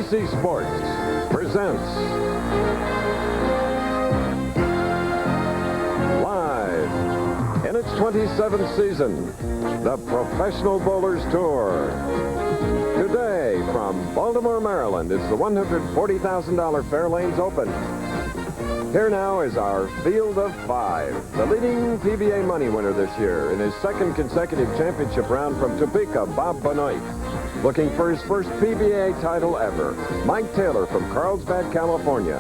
ABC Sports presents live in its 27th season, the Professional Bowlers Tour. Today from Baltimore, Maryland, it's the $140,000 Fairlanes Open. Here now is our field of five. The leading PBA money winner this year in his second consecutive championship round from Topeka, Bob Benoit. Looking for his first PBA title ever, Mike Taylor from Carlsbad, California.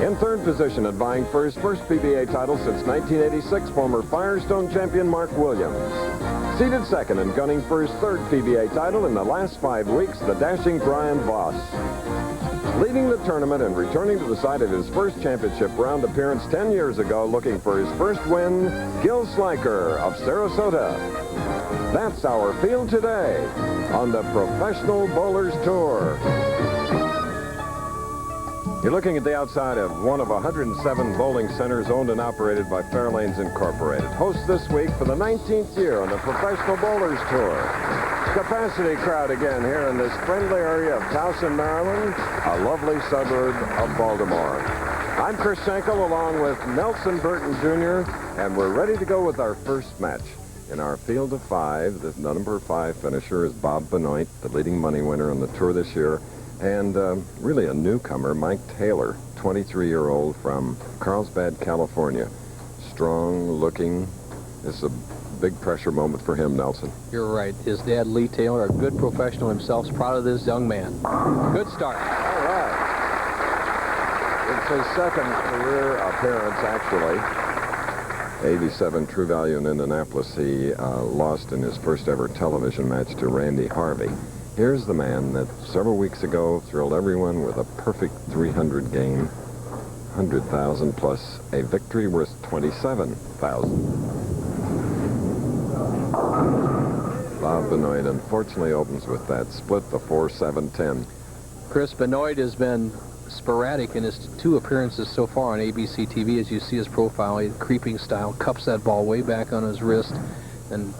In third position and vying for his first PBA title since 1986, former Firestone champion Mark Williams. Seated second and gunning for his third PBA title in the last 5 weeks, the dashing Brian Voss. Leading the tournament and returning to the site of his first championship round appearance 10 years ago, looking for his first win, Gil Sliker of Sarasota. That's our field today on the Professional Bowlers Tour. You're looking at the outside of one of 107 bowling centers owned and operated by Fairlanes Incorporated. Host this week for the 19th year on the Professional Bowlers Tour. Capacity crowd again here in this friendly area of Towson, Maryland, a lovely suburb of Baltimore. I'm Chris Schenkel along with Nelson Burton Jr., and we're ready to go with our first match. In our field of five, the number 5 finisher is Bob Benoit, the leading money winner on the tour this year, and really a newcomer, Mike Taylor, 23-year-old from Carlsbad, California. Strong looking. It's a big pressure moment for him, Nelson. You're right. His dad, Lee Taylor, a good professional himself, is proud of this young man. Good start. All right. It's his second career appearance, actually. 87 True Value in Indianapolis. He lost in his first ever television match to Randy Harvey. Here's the man that several weeks ago thrilled everyone with a perfect 300 game, 100,000 plus a victory worth 27,000. Bob Benoit unfortunately opens with that split, the 4-7-10. Chris, Benoit has been sporadic in his 2 appearances so far on ABC TV. As you see his profile, he creeping style, cups that ball way back on his wrist, and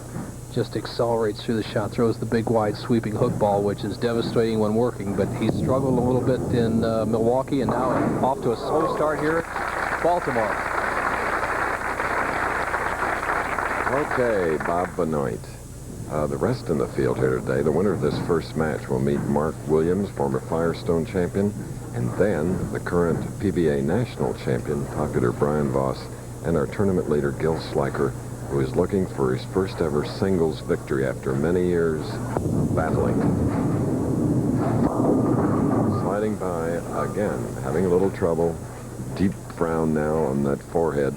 just accelerates through the shot, throws the big wide sweeping hook ball, which is devastating when working, but he struggled a little bit in Milwaukee, and now off to a slow start here at Baltimore. Okay, Bob Benoit. The rest in the field here today, the winner of this first match will meet Mark Williams, former Firestone champion, and then the current PBA national champion, popular Brian Voss, and our tournament leader, Gil Sliker, who is looking for his first ever singles victory after many years battling. Sliding by again, having a little trouble. Deep frown now on that forehead.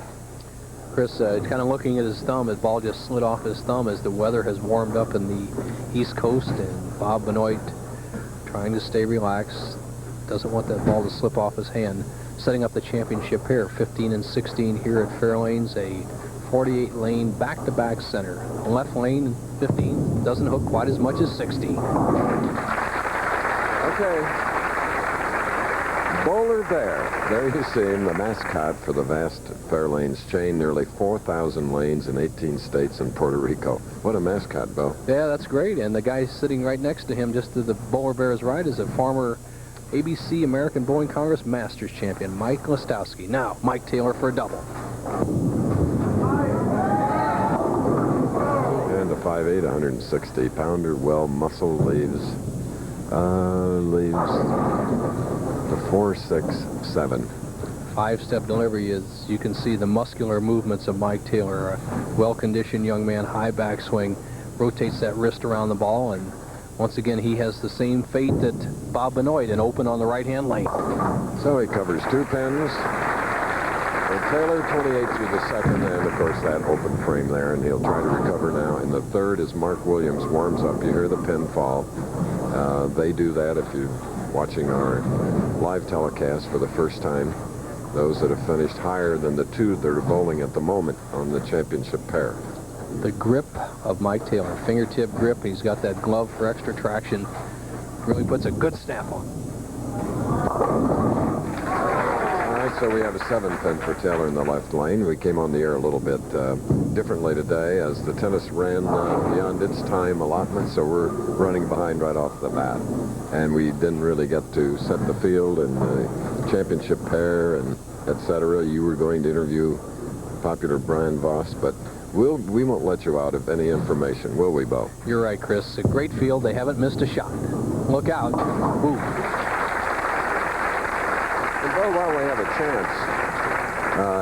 Chris, kind of looking at his thumb, his ball just slid off his thumb as the weather has warmed up in the East Coast, and Bob Benoit trying to stay relaxed, doesn't want that ball to slip off his hand. Setting up the championship pair, 15 and 16 here at Fairlanes, a 48-lane back-to-back center. Left lane, 15, doesn't hook quite as much as 60. Okay. Bowler Bear. There you see him, the mascot for the vast Fairlanes chain, nearly 4,000 lanes in 18 states and Puerto Rico. What a mascot, Bo. Yeah, that's great. And the guy sitting right next to him, just to the Bowler Bear's right, is a former ABC American Bowling Congress Masters champion, Mike Listowski. Now, Mike Taylor for a double. And a 5'8", 160-pounder, well muscle leaves the 4-6-7. 5-step delivery. Is you can see the muscular movements of Mike Taylor, a well-conditioned young man, high backswing, rotates that wrist around the ball, and once again he has the same fate that Bob Benoit, and open on the right-hand lane. So he covers 2 pins. And Taylor 28 through the second, and of course that open frame there, and he'll try to recover now. In the third, as Mark Williams warms up, you hear the pin fall. They do that if you're watching our live telecast for the first time. Those that have finished higher than the 2 that are bowling at the moment on the championship pair. The grip of Mike Taylor, fingertip grip. He's got that glove for extra traction. Really puts a good snap on. So we have a 7-pin for Taylor in the left lane. We came on the air a little bit differently today as the tennis ran beyond its time allotment, so we're running behind right off the bat. And we didn't really get to set the field and the championship pair and etc. You were going to interview popular Brian Voss, but we won't let you out of any information, will we, Bo? You're right, Chris. A great field. They haven't missed a shot. Look out. Ooh. And Bo, while we have a chance,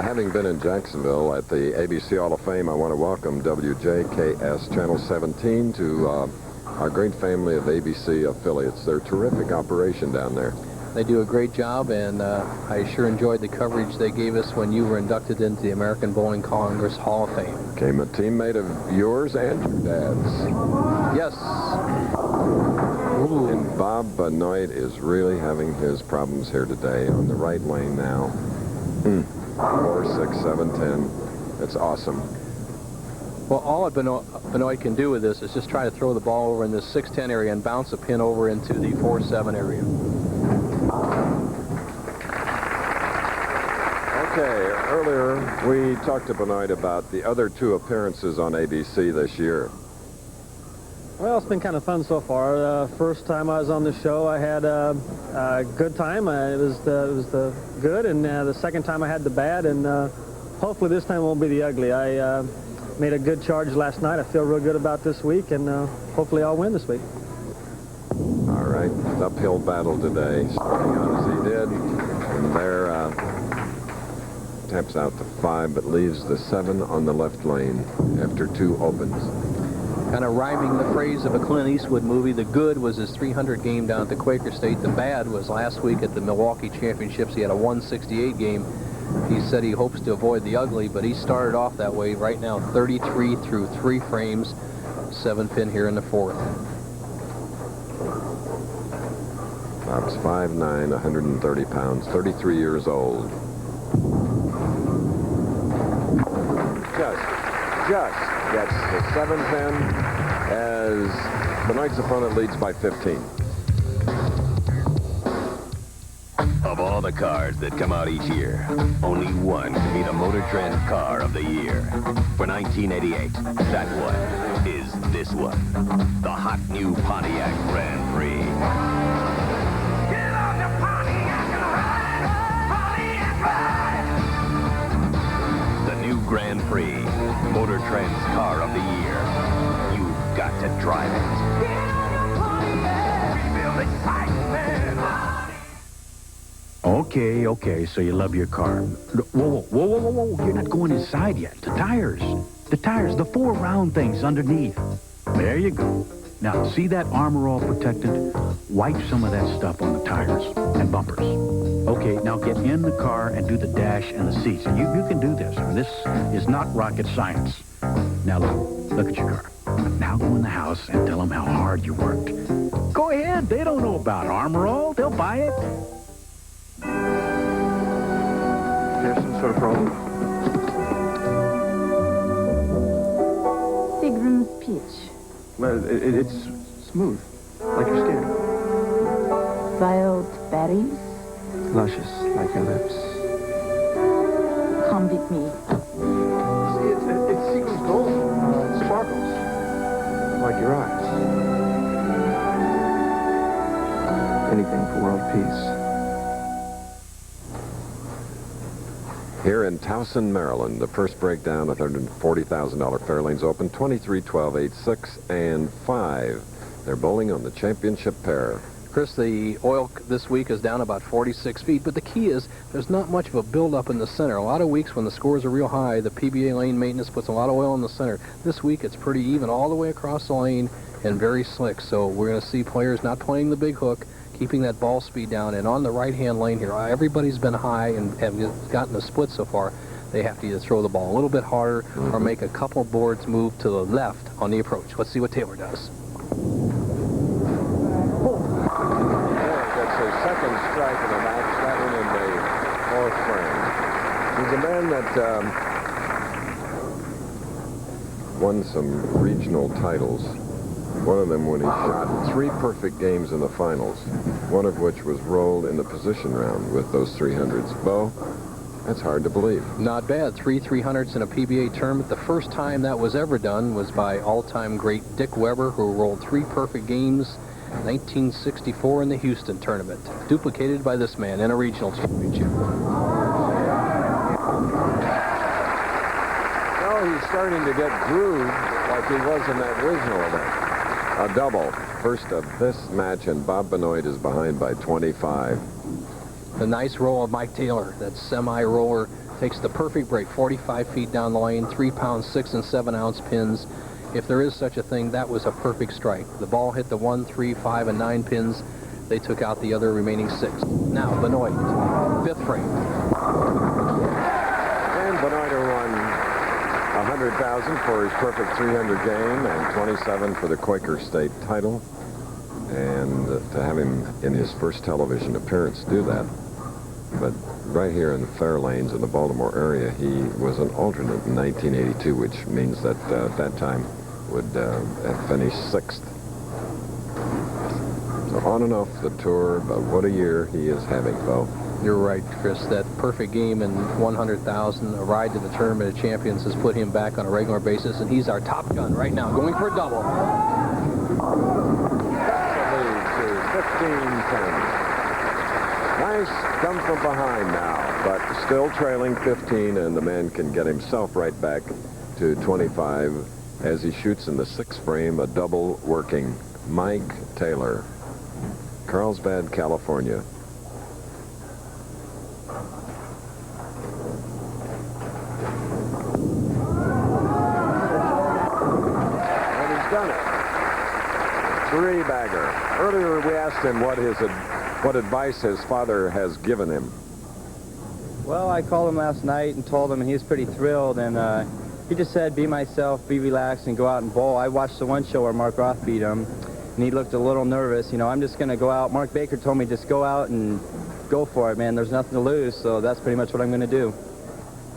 having been in Jacksonville at the ABC Hall of Fame, I want to welcome WJKS Channel 17 to our great family of ABC affiliates. They're a terrific operation down there. They do a great job, and I sure enjoyed the coverage they gave us when you were inducted into the American Bowling Congress Hall of Fame. Came a teammate of yours and your dad's. Yes. Ooh. And Bob Benoit is really having his problems here today on the right lane now. 4, 6, 7, 10. It's awesome. Well, all that Benoit can do with this is just try to throw the ball over in this 6-10 area and bounce a pin over into the 4-7 area. Okay, earlier we talked to Benoit about the other 2 appearances on ABC this year. Well, it's been kind of fun so far. First time I was on the show, I had a good time. It was the good, and the second time I had the bad, and hopefully this time won't be the ugly. I made a good charge last night. I feel real good about this week, and hopefully I'll win this week. All right, uphill battle today, starting out as he did, and there taps out to 5, but leaves the 7 on the left lane after 2 opens. Kind of rhyming the phrase of a Clint Eastwood movie. The good was his 300 game down at the Quaker State. The bad was last week at the Milwaukee Championships. He had a 168 game. He said he hopes to avoid the ugly, but he started off that way. Right now, 33 through 3 frames, 7-pin here in the 4th. Bob's 5'9", 130 pounds, 33 years old. Just gets the 7-pin as Benoit's opponent leads by 15. Of all the cars that come out each year, only one can be the Motor Trend Car of the Year. For 1988, that one is this one, the hot new Pontiac Grand Prix. Get on the Pontiac and ride, Pontiac ride! The new Grand Prix, Motor Trend's Car of the Year. You've got to drive it. Get on the Pontiac! We feel excitement! Okay, so you love your car. Whoa, you're not going inside yet. The tires, the 4 round things underneath. There you go. Now, see that Armor All protectant? Wipe some of that stuff on the tires and bumpers. Okay, now get in the car and do the dash and the seats. You can do this. I mean, this is not rocket science. Now, look at your car. Now go in the house and tell them how hard you worked. Go ahead. They don't know about Armor All. They'll buy it. There's some sort of problem. Seagram's peach. Well, it's smooth, like your skin. Wild berries. Luscious, like your lips. Come with me. See, it's Seagram's gold. It sparkles, like your eyes. Anything for world peace. Here in Towson, Maryland, the first breakdown of $140,000 Fairlanes Open, 23, 12, 8, 6, and 5. They're bowling on the championship pair. Chris, the oil this week is down about 46 feet, but the key is there's not much of a buildup in the center. A lot of weeks when the scores are real high, the PBA lane maintenance puts a lot of oil in the center. This week it's pretty even all the way across the lane and very slick, so we're going to see players not playing the big hook, keeping that ball speed down. And on the right-hand lane here, everybody's been high and have gotten a split so far. They have to either throw the ball a little bit harder or make a couple boards move to the left on the approach. Let's see what Taylor does. That's his second strike in the match, that one in the 4th frame. He's a man that won some regional titles One of them when he shot 3 perfect games in the finals, one of which was rolled in the position round with those 300s. Bo, that's hard to believe. Not bad. 3 300s in a PBA tournament. The first time that was ever done was by all-time great Dick Weber, who rolled 3 perfect games 1964 in the Houston tournament, duplicated by this man in a regional championship. Well, he's starting to get grooved like he was in that original event. A double. First of this match, and Bob Benoit is behind by 25. The nice roll of Mike Taylor, that semi-roller, takes the perfect break, 45 feet down the lane, 3-pound 6 and 7 ounce pins. If there is such a thing, that was a perfect strike. The ball hit the 1, 3, 5, and 9 pins. They took out the other remaining 6. Now, Benoit, 5th frame. And Benoit won $100,000 for his perfect 300 game and $27,000 for the Quaker State title. And to have him in his first television appearance do that. But right here in the Fairlanes in the Baltimore area, he was an alternate in 1982, which means that at that time would have finished 6th. So on and off the tour, but what a year he is having, Bo. You're right, Chris. That perfect game and $100,000, a ride to the Tournament of Champions, has put him back on a regular basis, and he's our top gun right now, going for a double. 15-10. Nice come from behind now, but still trailing 15, and the man can get himself right back to 25 as he shoots in the 6th frame, a double working Mike Taylor, Carlsbad, California. And he's done it. 3-bagger. Earlier we asked him what advice his father has given him. Well, I called him last night and told him, and he was pretty thrilled, and he just said, be myself, be relaxed, and go out and bowl. I watched the one show where Mark Roth beat him, and he looked a little nervous. You know, I'm just going to go out. Mark Baker told me just go out and go for it, man. There's nothing to lose, so that's pretty much what I'm going to do.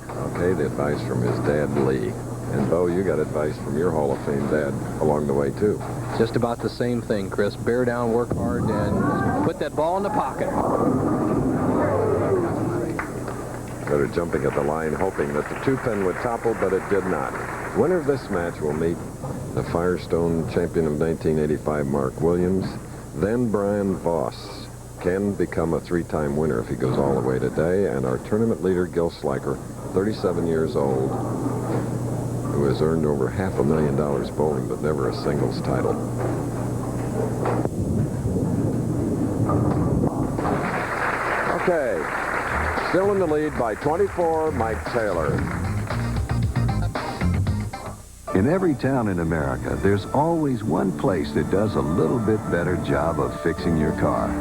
Okay, the advice from his dad, Lee. And, Bo, you got advice from your Hall of Fame dad along the way, too. Just about the same thing, Chris. Bear down, work hard, and put that ball in the pocket. Better jumping at the line, hoping that the 2-pin would topple, but it did not. Winner of this match will meet the Firestone champion of 1985, Mark Williams. Then Brian Voss can become a 3-time winner if he goes all the way today. And our tournament leader, Gil Sliker, 37 years old, who has earned over $500,000 bowling, but never a singles title. Okay, still in the lead by 24, Mike Taylor. In every town in America, there's always one place that does a little bit better job of fixing your car.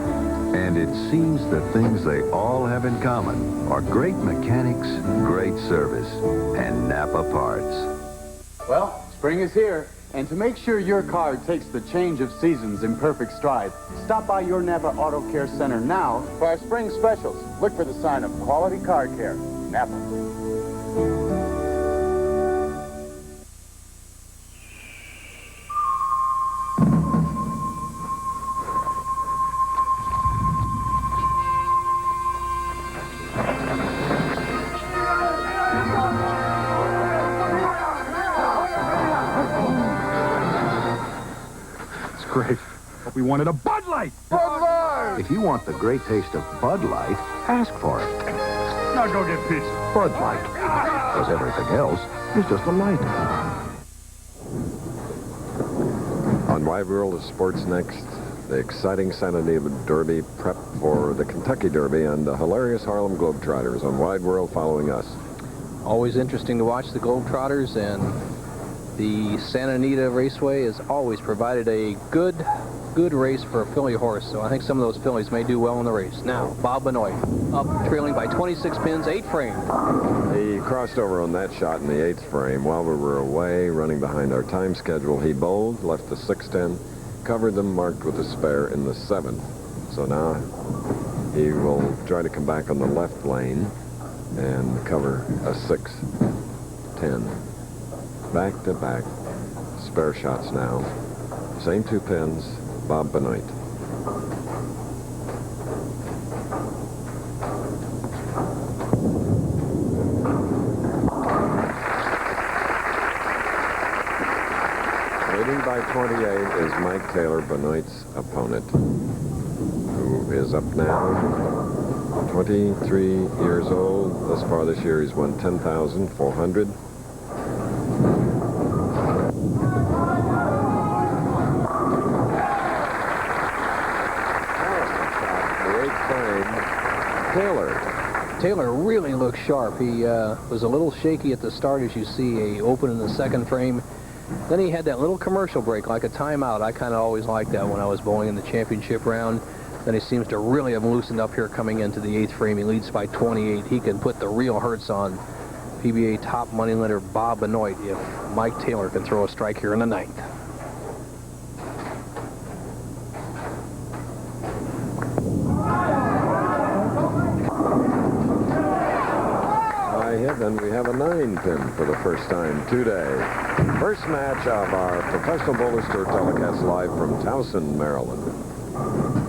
And it seems the things they all have in common are great mechanics, great service, and Napa parts. Well, spring is here, and to make sure your car takes the change of seasons in perfect stride, stop by your Napa Auto Care Center now for our spring specials. Look for the sign of Quality Car Care, Napa. Great. But we wanted a Bud Light. Bud Light! If you want the great taste of Bud Light, ask for it. Now go get pizza. Bud Light. Because everything else is just a light. On Wide World of Sports next, the exciting Santa Anita Derby prep for the Kentucky Derby and the hilarious Harlem Globetrotters on Wide World following us. Always interesting to watch the Globetrotters, and the Santa Anita Raceway has always provided a good race for a filly horse, so I think some of those fillies may do well in the race. Now, Bob Benoit, up trailing by 26 pins, 8 frame. He crossed over on that shot in the 8th frame. While we were away, running behind our time schedule, he bowled, left the 6-10, covered them, marked with a spare in the 7th. So now he will try to come back on the left lane and cover a 6-10. Back-to-back spare shots now. Same 2 pins, Bob Benoit. Leading by 28 is Mike Taylor, Benoit's opponent, who is up now, 23 years old. Thus far this year, he's won 10,400. Taylor really looks sharp. He was a little shaky at the start, as you see, a open in the second frame. Then he had that little commercial break, like a timeout. I kind of always liked that when I was bowling in the championship round. Then he seems to really have loosened up here coming into the 8th frame. He leads by 28. He can put the real hurts on PBA top moneylender Bob Benoit if Mike Taylor can throw a strike here in the 9th. And we have a 9-pin for the first time today. First match of our Professional Bowlers Tour telecast live from Towson, Maryland.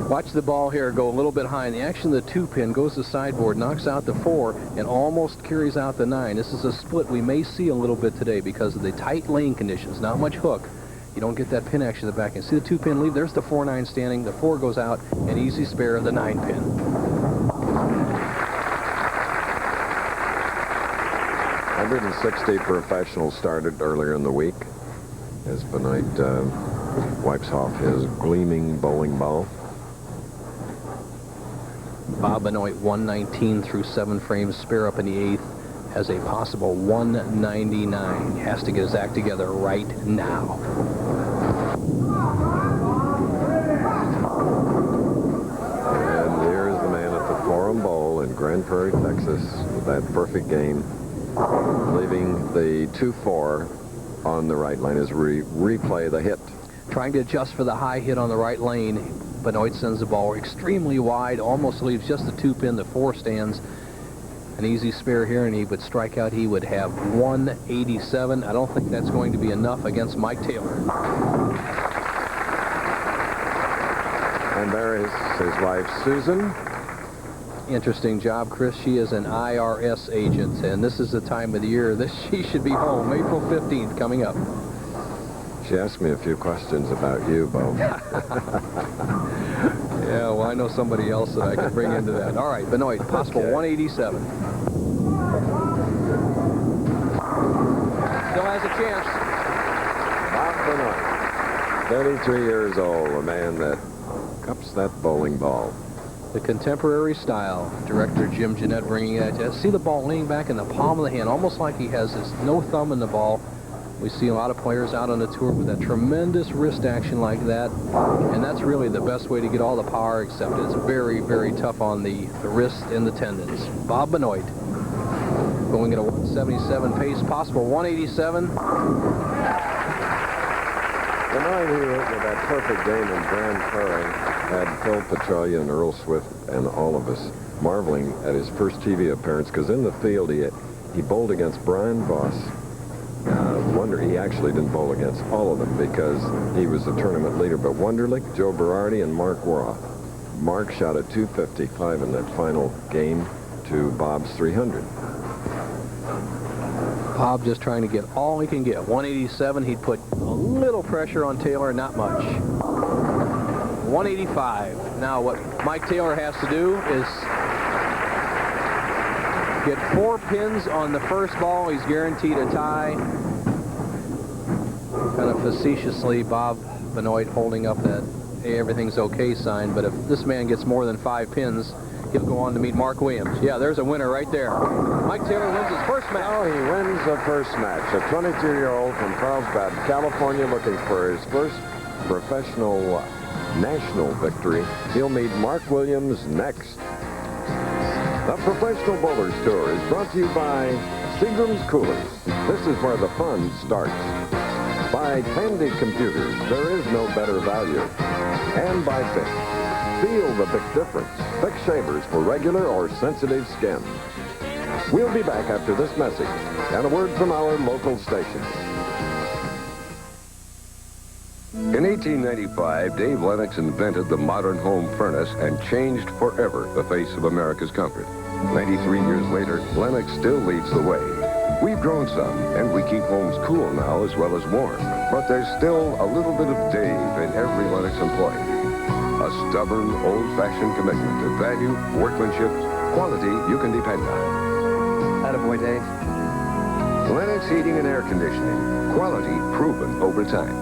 Watch the ball here go a little bit high. In the action, the 2-pin goes to sideboard, knocks out the 4, and almost carries out the 9. This is a split we may see a little bit today because of the tight lane conditions. Not much hook. You don't get that pin action in the back end. See the 2-pin leave? There's the 4-9 standing. The 4 goes out, an easy spare of the 9-pin. 160 professionals started earlier in the week as Benoit wipes off his gleaming bowling ball. Bob Benoit, 119 through 7 frames, spare up in the 8th, has a possible 199. He has to get his act together right now. And here's the man at the Forum Bowl in Grand Prairie, Texas, with that perfect game, leaving the 2-4 on the right lane as we replay the hit. Trying to adjust for the high hit on the right lane. Benoit sends the ball extremely wide, almost leaves just the 2-pin. The 4 stands. An easy spare here, and he would strike out. He would have 187. I don't think that's going to be enough against Mike Taylor. And there is his wife, Susan. Interesting job, Chris. She is an IRS agent, and this is the time of the year that she should be home. April 15th coming up. She asked me a few questions about you, Bo. Yeah, well, I know somebody else that I could bring into that. All right, Benoit, possible okay. 187. Still has a chance. Bob Benoit, 33 years old, a man that cups that bowling ball. The contemporary style. Director Jim Jeanette bringing that. See the ball leaning back in the palm of the hand, almost like he has his no thumb in the ball. We see a lot of players out on the tour with that tremendous wrist action like that, and that's really the best way to get all the power, except it's very, very tough on the wrist and the tendons. Bob Benoit going at a 177 pace, possible 187. Tonight he hit with that perfect game in Grand Prairie had Phil Petralia and Earl Swift and all of us marveling at his first TV appearance, because in the field he bowled against Brian Voss. Wonder he actually didn't bowl against all of them because he was the tournament leader, but Wunderlich, Joe Berardi, and Mark Roth. Mark shot at 255 in that final game to Bob's 300. Bob just trying to get all he can get. 187, he'd put a little pressure on Taylor, not much. 185. Now what Mike Taylor has to do is get 4 pins on the first ball. He's guaranteed a tie. Kind of facetiously, Bob Benoit holding up that hey, everything's okay sign, but if this man gets more than 5 pins, he'll go on to meet Mark Williams. Yeah, there's a winner right there. Mike Taylor wins his first match. Oh, he wins the first match. A 22-year-old from Carlsbad, California, looking for his first professional national victory. He'll meet Mark Williams next. The Professional Bowlers Tour is brought to you by Seagram's Coolers. This is where the fun starts. By Tandy Computers, there is no better value. And by Bic. Feel the Bic difference. Bic shavers for regular or sensitive skin. We'll be back after this message and a word from our local stations. In 1895, Dave Lennox invented the modern home furnace and changed forever the face of America's comfort. 93 years later, Lennox still leads the way. We've grown some, and we keep homes cool now as well as warm. But there's still a little bit of Dave in every Lennox employee. A stubborn, old-fashioned commitment to value, workmanship, quality you can depend on. Attaboy, Dave. Lennox Heating and Air Conditioning. Quality proven over time.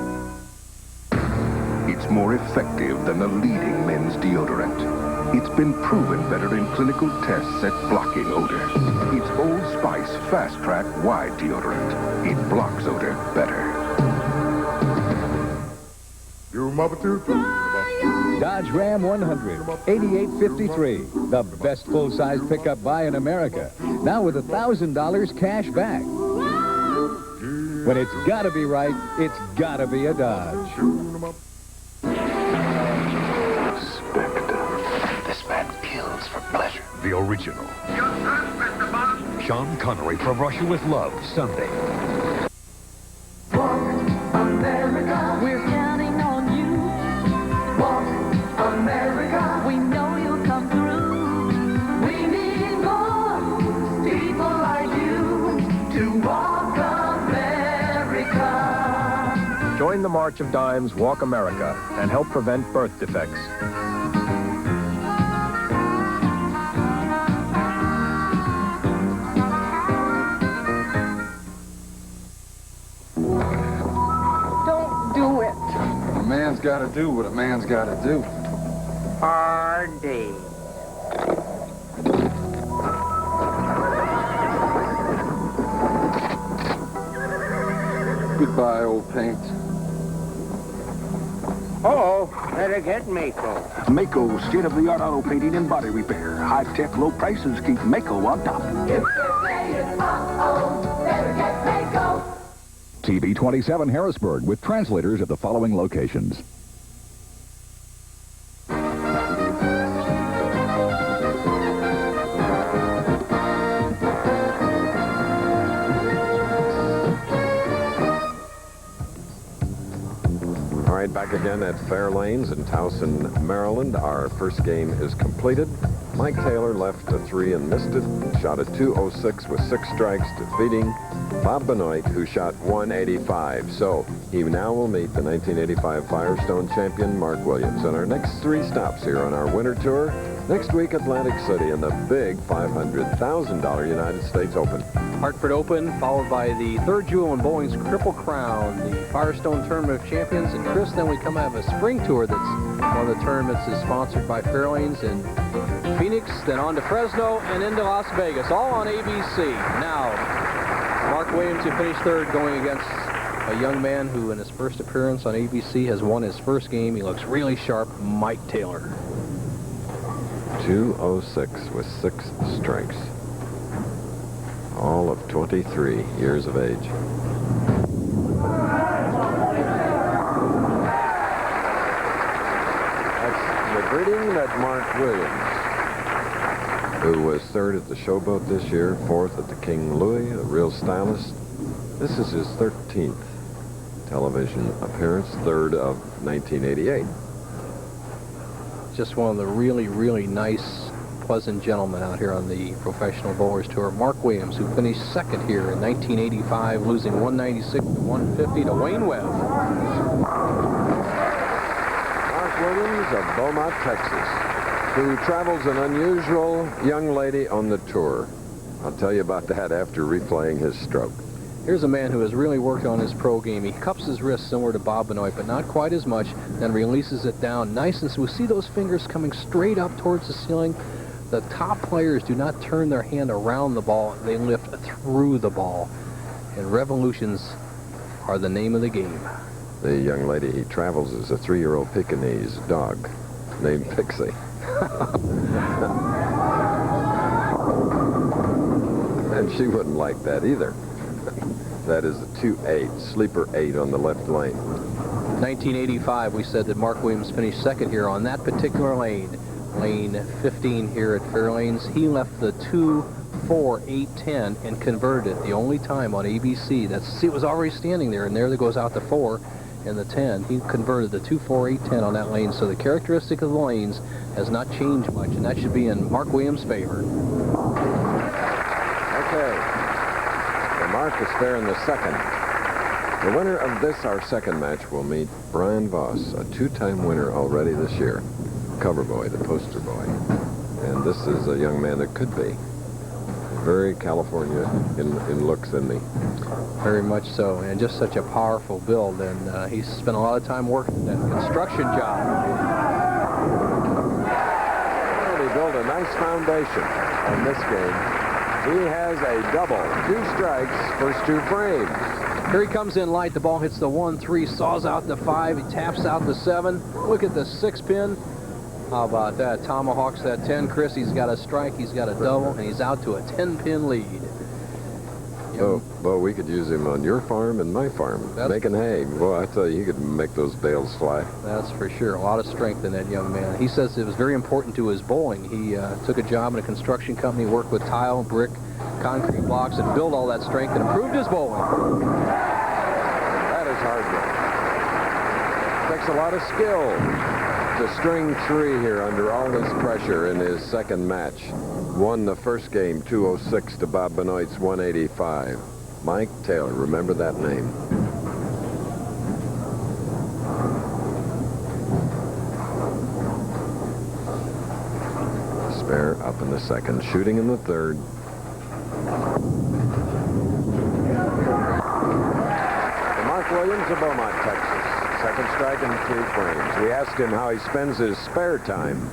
It's more effective than the leading men's deodorant. It's been proven better in clinical tests at blocking odor. It's Old Spice Fast Track Wide Deodorant. It blocks odor better. Dodge Ram 100, 8853. The best full-size pickup buy in America. Now with $1,000 cash back. When it's gotta be right, it's gotta be a Dodge. This man kills for pleasure. The original. Sean Connery from Russia with Love, Sunday. America, we're counting on you. Walk, America, we know you'll come through. We need more people like you to walk America. Join the March of Dimes, Walk America, and help prevent birth defects. A man's got to do what a man's got to do. Hard day. Goodbye, old paint. Uh-oh, better get Mako. Mako, state-of-the-art auto painting and body repair. High-tech, low prices keep Mako on top. If you're saying uh-oh, better get Mako. TV 27 Harrisburg with translators at the following locations. All right, back again at Fairlanes in Towson, Maryland. Our first game is completed. Mike Taylor left a 3 and missed it. Shot a 206 with 6 strikes, defeating Bob Benoit, who shot 185. So he now will meet the 1985 Firestone champion, Mark Williams. And our next 3 stops here on our winter tour. Next week, Atlantic City in the big $500,000 United States Open. Hartford Open, followed by the third jewel in bowling's Triple Crown, the Firestone Tournament of Champions. And Chris, then we come out of a spring tour that's one of the tournaments is sponsored by Fairlanes in Phoenix, then on to Fresno and into Las Vegas, all on ABC. Now, Mark Williams, who finished third, going against a young man who in his first appearance on ABC has won his first game. He looks really sharp, Mike Taylor. 206 with 6 strikes. All of 23 years of age. That's the greeting that Mark Williams, who was third at the Showboat this year, fourth at the King Louis, a real stylist. This is his 13th television appearance, third of 1988. Just one of the really, really nice, pleasant gentlemen out here on the Professional Bowlers Tour. Mark Williams, who finished second here in 1985, losing 196 to 150 to Wayne Webb. Mark Williams of Beaumont, Texas, who travels an unusual young lady on the tour. I'll tell you about that after replaying his stroke. Here's a man who has really worked on his pro game. He cups his wrist similar to Bob Benoit, but not quite as much, then releases it down nice and smooth. See those fingers coming straight up towards the ceiling? The top players do not turn their hand around the ball. They lift through the ball. And revolutions are the name of the game. The young lady he travels is a 3-year-old Pekingese dog named Pixie. And she wouldn't like that either. That is a 2-8, sleeper 8 on the left lane. 1985, we said that Mark Williams finished second here on that particular lane. Lane 15 here at Fairlanes. He left the 2-4-8-10 and converted it the only time on ABC. See, it was already standing there, and there it goes out to 4. in the 10. He converted the 2, 4, 8, 10 on that lane, so the characteristic of the lanes has not changed much, and that should be in Mark Williams' favor. Okay. The mark is fair in the second. The winner of this, our second match, will meet Brian Voss, a two-time winner already this year. Cover boy, the poster boy. And this is a young man that could be very California in looks and me. Very much so, and just such a powerful build, and he's spent a lot of time working that construction job. And he built a nice foundation on this game. He has a double, 2 strikes, first 2 frames. Here he comes in light. The ball hits the 1, 3, saws out the 5. He taps out the 7. Look at the 6 pin. How about that? Tomahawks that 10. Chris, he's got a strike, he's got a double, and he's out to a 10-pin lead. Oh, well, we could use him on your farm and my farm, making hay. Well, I tell you, he could make those bales fly. That's for sure. A lot of strength in that young man. He says it was very important to his bowling. He took a job in a construction company, worked with tile, brick, concrete blocks, and built all that strength and improved his bowling. That is hard work. Takes a lot of skill to string 3 here under all this pressure in his second match. Won the first game 206 to Bob Benoit's 185. Mike Taylor, remember that name. Spare up in the second, shooting in the third. Mark Williams of Beaumont, Texas. Second strike in 3 frames. We asked him how he spends his spare time.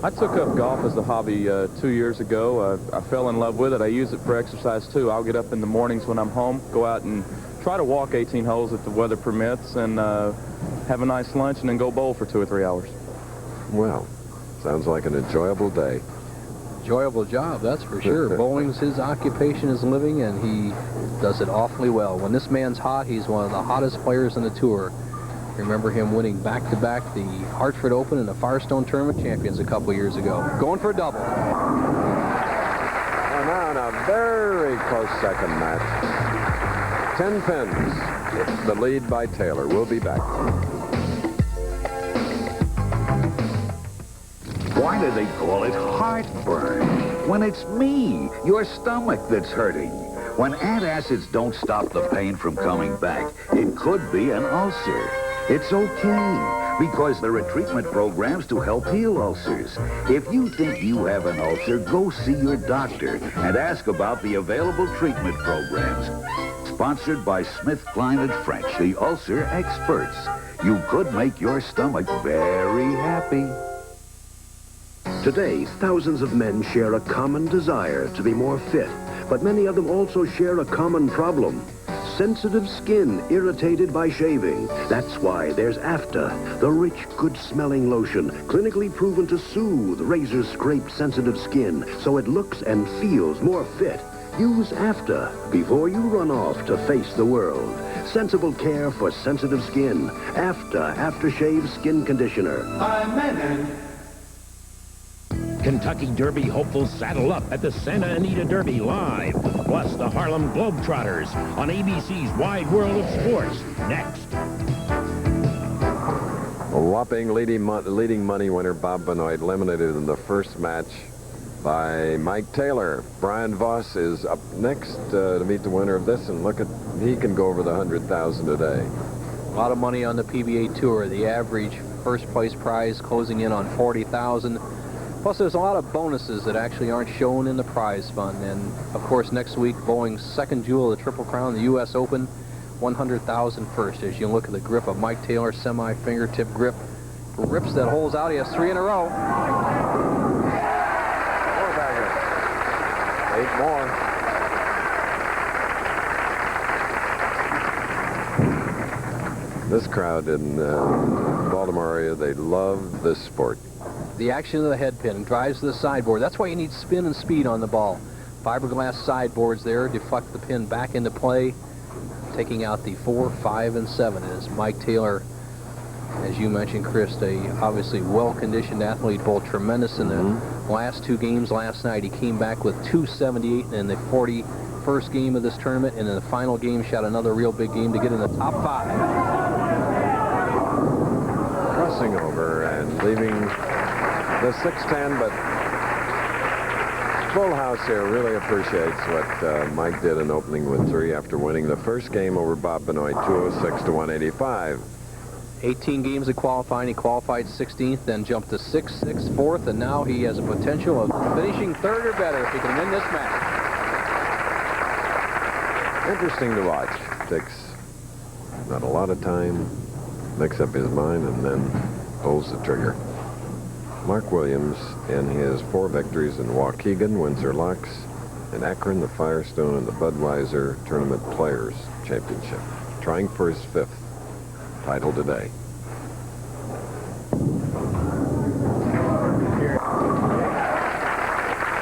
I took up golf as a hobby 2 years ago. I fell in love with it. I use it for exercise, too. I'll get up in the mornings when I'm home, go out and try to walk 18 holes if the weather permits, and have a nice lunch, and then go bowl for 2 or 3 hours. Well, sounds like an enjoyable day. Enjoyable job, that's for sure. Bowling's his occupation, his living, and he does it awfully well. When this man's hot, he's one of the hottest players on the tour. Remember him winning back-to-back the Hartford Open and the Firestone Tournament champions a couple years ago. Going for a double. And now in a very close second match. 10 pins. It's the lead by Taylor. We'll be back. Why do they call it heartburn? When it's me, your stomach, that's hurting. When antacids don't stop the pain from coming back, it could be an ulcer. It's okay, because there are treatment programs to help heal ulcers. If you think you have an ulcer, go see your doctor and ask about the available treatment programs. Sponsored by SmithKline & French, the ulcer experts. You could make your stomach very happy. Today, thousands of men share a common desire to be more fit, but many of them also share a common problem. Sensitive skin irritated by shaving. That's why there's AFTA, the rich, good-smelling lotion, clinically proven to soothe razor-scraped sensitive skin so it looks and feels more fit. Use AFTA before you run off to face the world. Sensible care for sensitive skin. AFTA Aftershave Skin Conditioner. Kentucky Derby hopefuls saddle up at the Santa Anita Derby live. Plus the Harlem Globetrotters on ABC's Wide World of Sports next. A whopping leading money winner Bob Benoit eliminated in the first match by Mike Taylor. Brian Voss is up next to meet the winner of this, and look at, he can go over the 100,000 a day. A lot of money on the PBA Tour. The average first place prize closing in on 40,000. Plus, there's a lot of bonuses that actually aren't shown in the prize fund. And, of course, next week, Boeing's second jewel of the Triple Crown, the U.S. Open, 100,000 first. As you look at the grip of Mike Taylor, semi-fingertip grip. Rips that holes out. He has 3 in a row. 8 more. This crowd in Baltimore area, they love this sport. The action of the head pin drives to the sideboard. That's why you need spin and speed on the ball. Fiberglass sideboards there deflect the pin back into play, taking out the 4, 5, and 7 as Mike Taylor As you mentioned, Chris, a obviously well-conditioned athlete, both tremendous in the last 2 games last night. He came back with 278 in the 41st game of this tournament, and in the final game shot another real big game to get in the top 5. Crossing over and leaving the 6-10, but full house here really appreciates what Mike did in opening with 3 after winning the first game over Bob Benoit, 206 to 185. 18 games of qualifying. He qualified 16th, then jumped to 6th, 6th, 4th, and now he has a potential of finishing 3rd or better if he can win this match. Interesting to watch. Takes not a lot of time, makes up his mind, and then pulls the trigger. Mark Williams, in his 4 victories in Waukegan, Windsor Locks, in Akron, the Firestone, and the Budweiser Tournament Players Championship, trying for his 5th title today.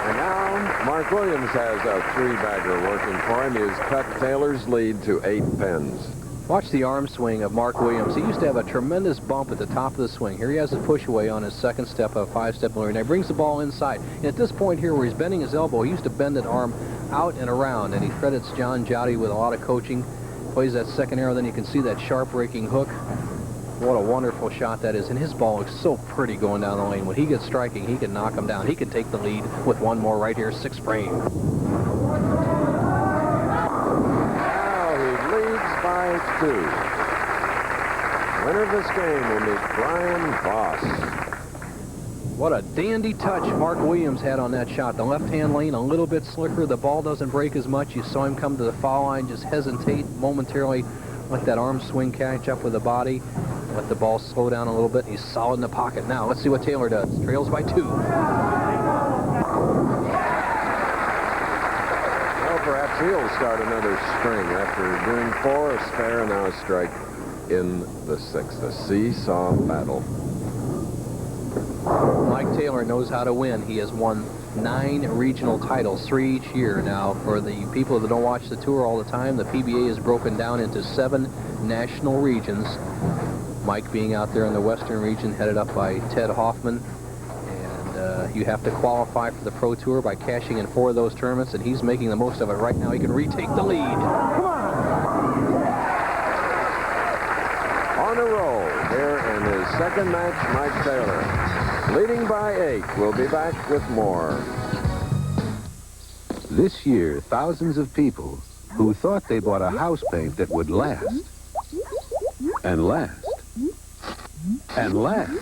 And now Mark Williams has a 3-bagger working for him. He has cut Taylor's lead to 8 pins. Watch the arm swing of Mark Williams. He used to have a tremendous bump at the top of the swing. Here he has a push away on his 2nd step of a 5-step lure. Now he brings the ball inside. And at this point here where he's bending his elbow, he used to bend that arm out and around. And he credits John Jowdy with a lot of coaching. Plays that 2nd arrow, then you can see that sharp raking hook. What a wonderful shot that is. And his ball looks so pretty going down the lane. When he gets striking, he can knock him down. He can take the lead with one more right here, 6th frame. Now he leads by 2. Winner of this game will meet Brian Voss. What a dandy touch Mark Williams had on that shot. The left-hand lane a little bit slicker. The ball doesn't break as much. You saw him come to the foul line, just hesitate momentarily, let that arm swing catch up with the body, let the ball slow down a little bit. He's solid in the pocket. Now let's see what Taylor does. Trails by 2. Well, perhaps he'll start another string after doing 4, a spare, and now a strike in the 6th. A seesaw battle. Mike Taylor knows how to win. He has won 9 regional titles, 3 each year. Now, for the people that don't watch the tour all the time, the PBA is broken down into 7 national regions. Mike being out there in the Western region, headed up by Ted Hoffman. And you have to qualify for the Pro Tour by cashing in 4 of those tournaments, and he's making the most of it right now. He can retake the lead. Come on a roll here in his 2nd match, Mike Taylor. Leading by 8. We'll be back with more. This year, thousands of people who thought they bought a house paint that would last, and last, and last,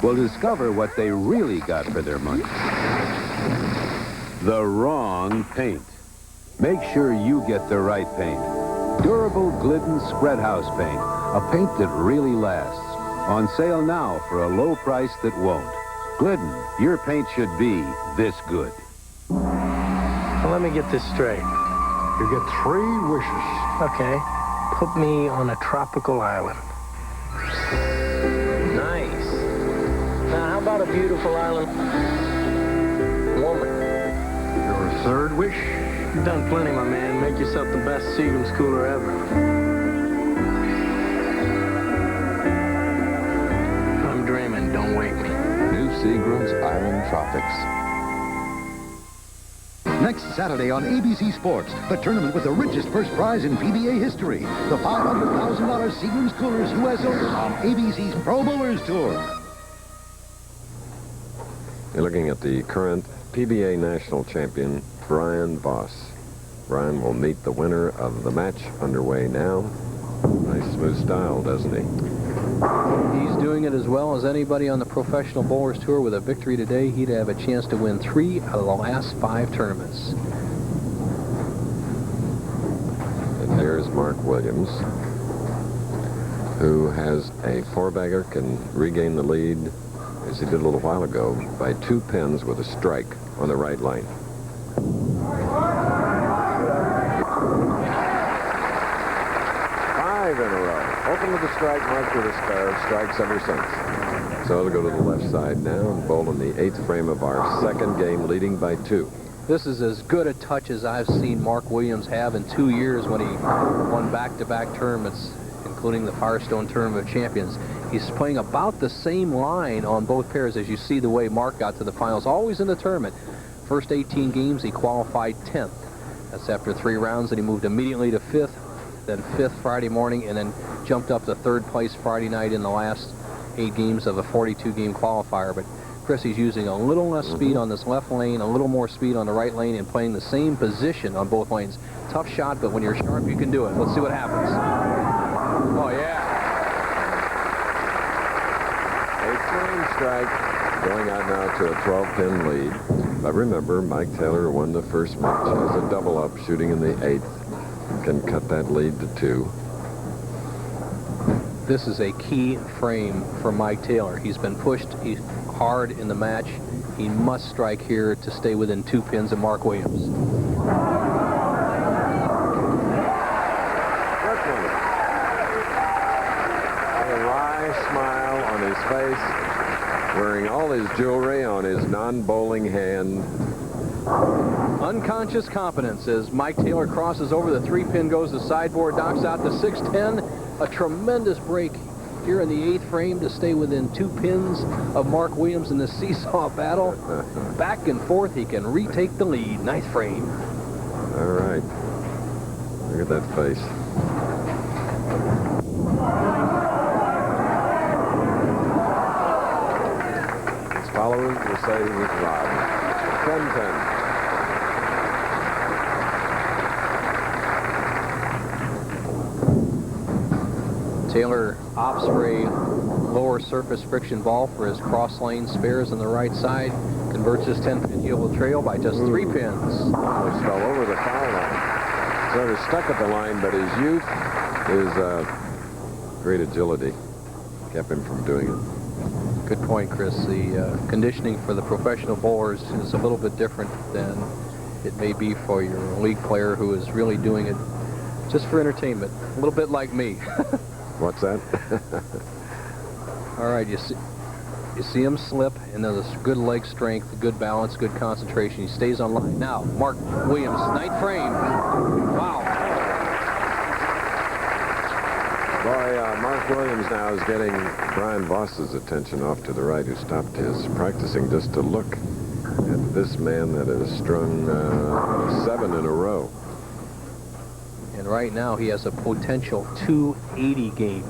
will discover what they really got for their money. The wrong paint. Make sure you get the right paint. Durable Glidden Spread House Paint. A paint that really lasts. On sale now for a low price that won't. Glidden, your paint should be this good. Well, let me get this straight. You get 3 wishes. Okay. Put me on a tropical island. Nice. Now, how about a beautiful island woman? Your 3rd wish? You've done plenty, my man. Make yourself the best Seagram's cooler ever. I'm dreaming. Don't wake me. New Seagram's Island Tropics. Next Saturday on ABC Sports, the tournament with the richest first prize in PBA history. The $500,000 Seagram's Coolers U.S. Open on ABC's Pro Bowlers Tour. You're looking at the current PBA national champion, Brian Voss. Brian will meet the winner of the match underway now. Nice smooth style, doesn't he? He's doing it as well as anybody on the Professional Bowlers Tour. With a victory today, he'd have a chance to win 3 out of the last 5 tournaments. And here's Mark Williams, who has a 4-bagger, can regain the lead, as he did a little while ago, by 2 pins with a strike on the right lane. 5 in a row. Open with a strike, Mark with a spare, strikes ever since. So it'll go to the left side now and bowl in the 8th frame of our 2nd game, leading by 2. This is as good a touch as I've seen Mark Williams have in 2 years when he won back-to-back tournaments, including the Firestone Tournament of Champions. He's playing about the same line on both pairs as you see the way Mark got to the finals, always in the tournament. First 18 games, he qualified 10th. That's after 3 rounds, and he moved immediately to 5th, then 5th Friday morning, and then jumped up to 3rd place Friday night in the last 8 games of a 42-game qualifier. But Chris, he's using a little less speed on this left lane, a little more speed on the right lane, and playing the same position on both lanes. Tough shot, but when you're sharp, you can do it. Let's see what happens. Oh, yeah. A clean strike, going on now to a 12-pin lead. But remember, Mike Taylor won the first match as a double-up, shooting in the 8th. Can cut that lead to 2. This is a key frame for Mike Taylor. He's been pushed hard in the match. He must strike here to stay within 2 pins of Mark Williams. A wry smile on his face, wearing all his jewelry on his non-bowling hand. Unconscious competence as Mike Taylor crosses over the 3-pin, goes to sideboard, knocks out the 6-10. A tremendous break here in the 8th frame to stay within 2 pins of Mark Williams in the seesaw battle. Back and forth, he can retake the lead. Nice frame. All right. Look at that face. His followers will say he was robbed. 10-10. Taylor opts for a lower surface friction ball for his cross lane spares on the right side. Converts his 10-pin heel trail by just 3 pins. Almost fell over the foul line. Sort of stuck at the line, but his youth, his great agility kept him from doing it. Good point, Chris. The conditioning for the professional bowlers is a little bit different than it may be for your league player who is really doing it just for entertainment. A little bit like me. What's that? All right, you see him slip, and there's good leg strength, good balance, good concentration. He stays on line. Now, Mark Williams, 9th frame. Wow. Boy, Mark Williams now is getting Brian Voss's attention off to the right, who stopped his practicing just to look at this man that has strung 7 in a row. And right now he has a potential 280 game,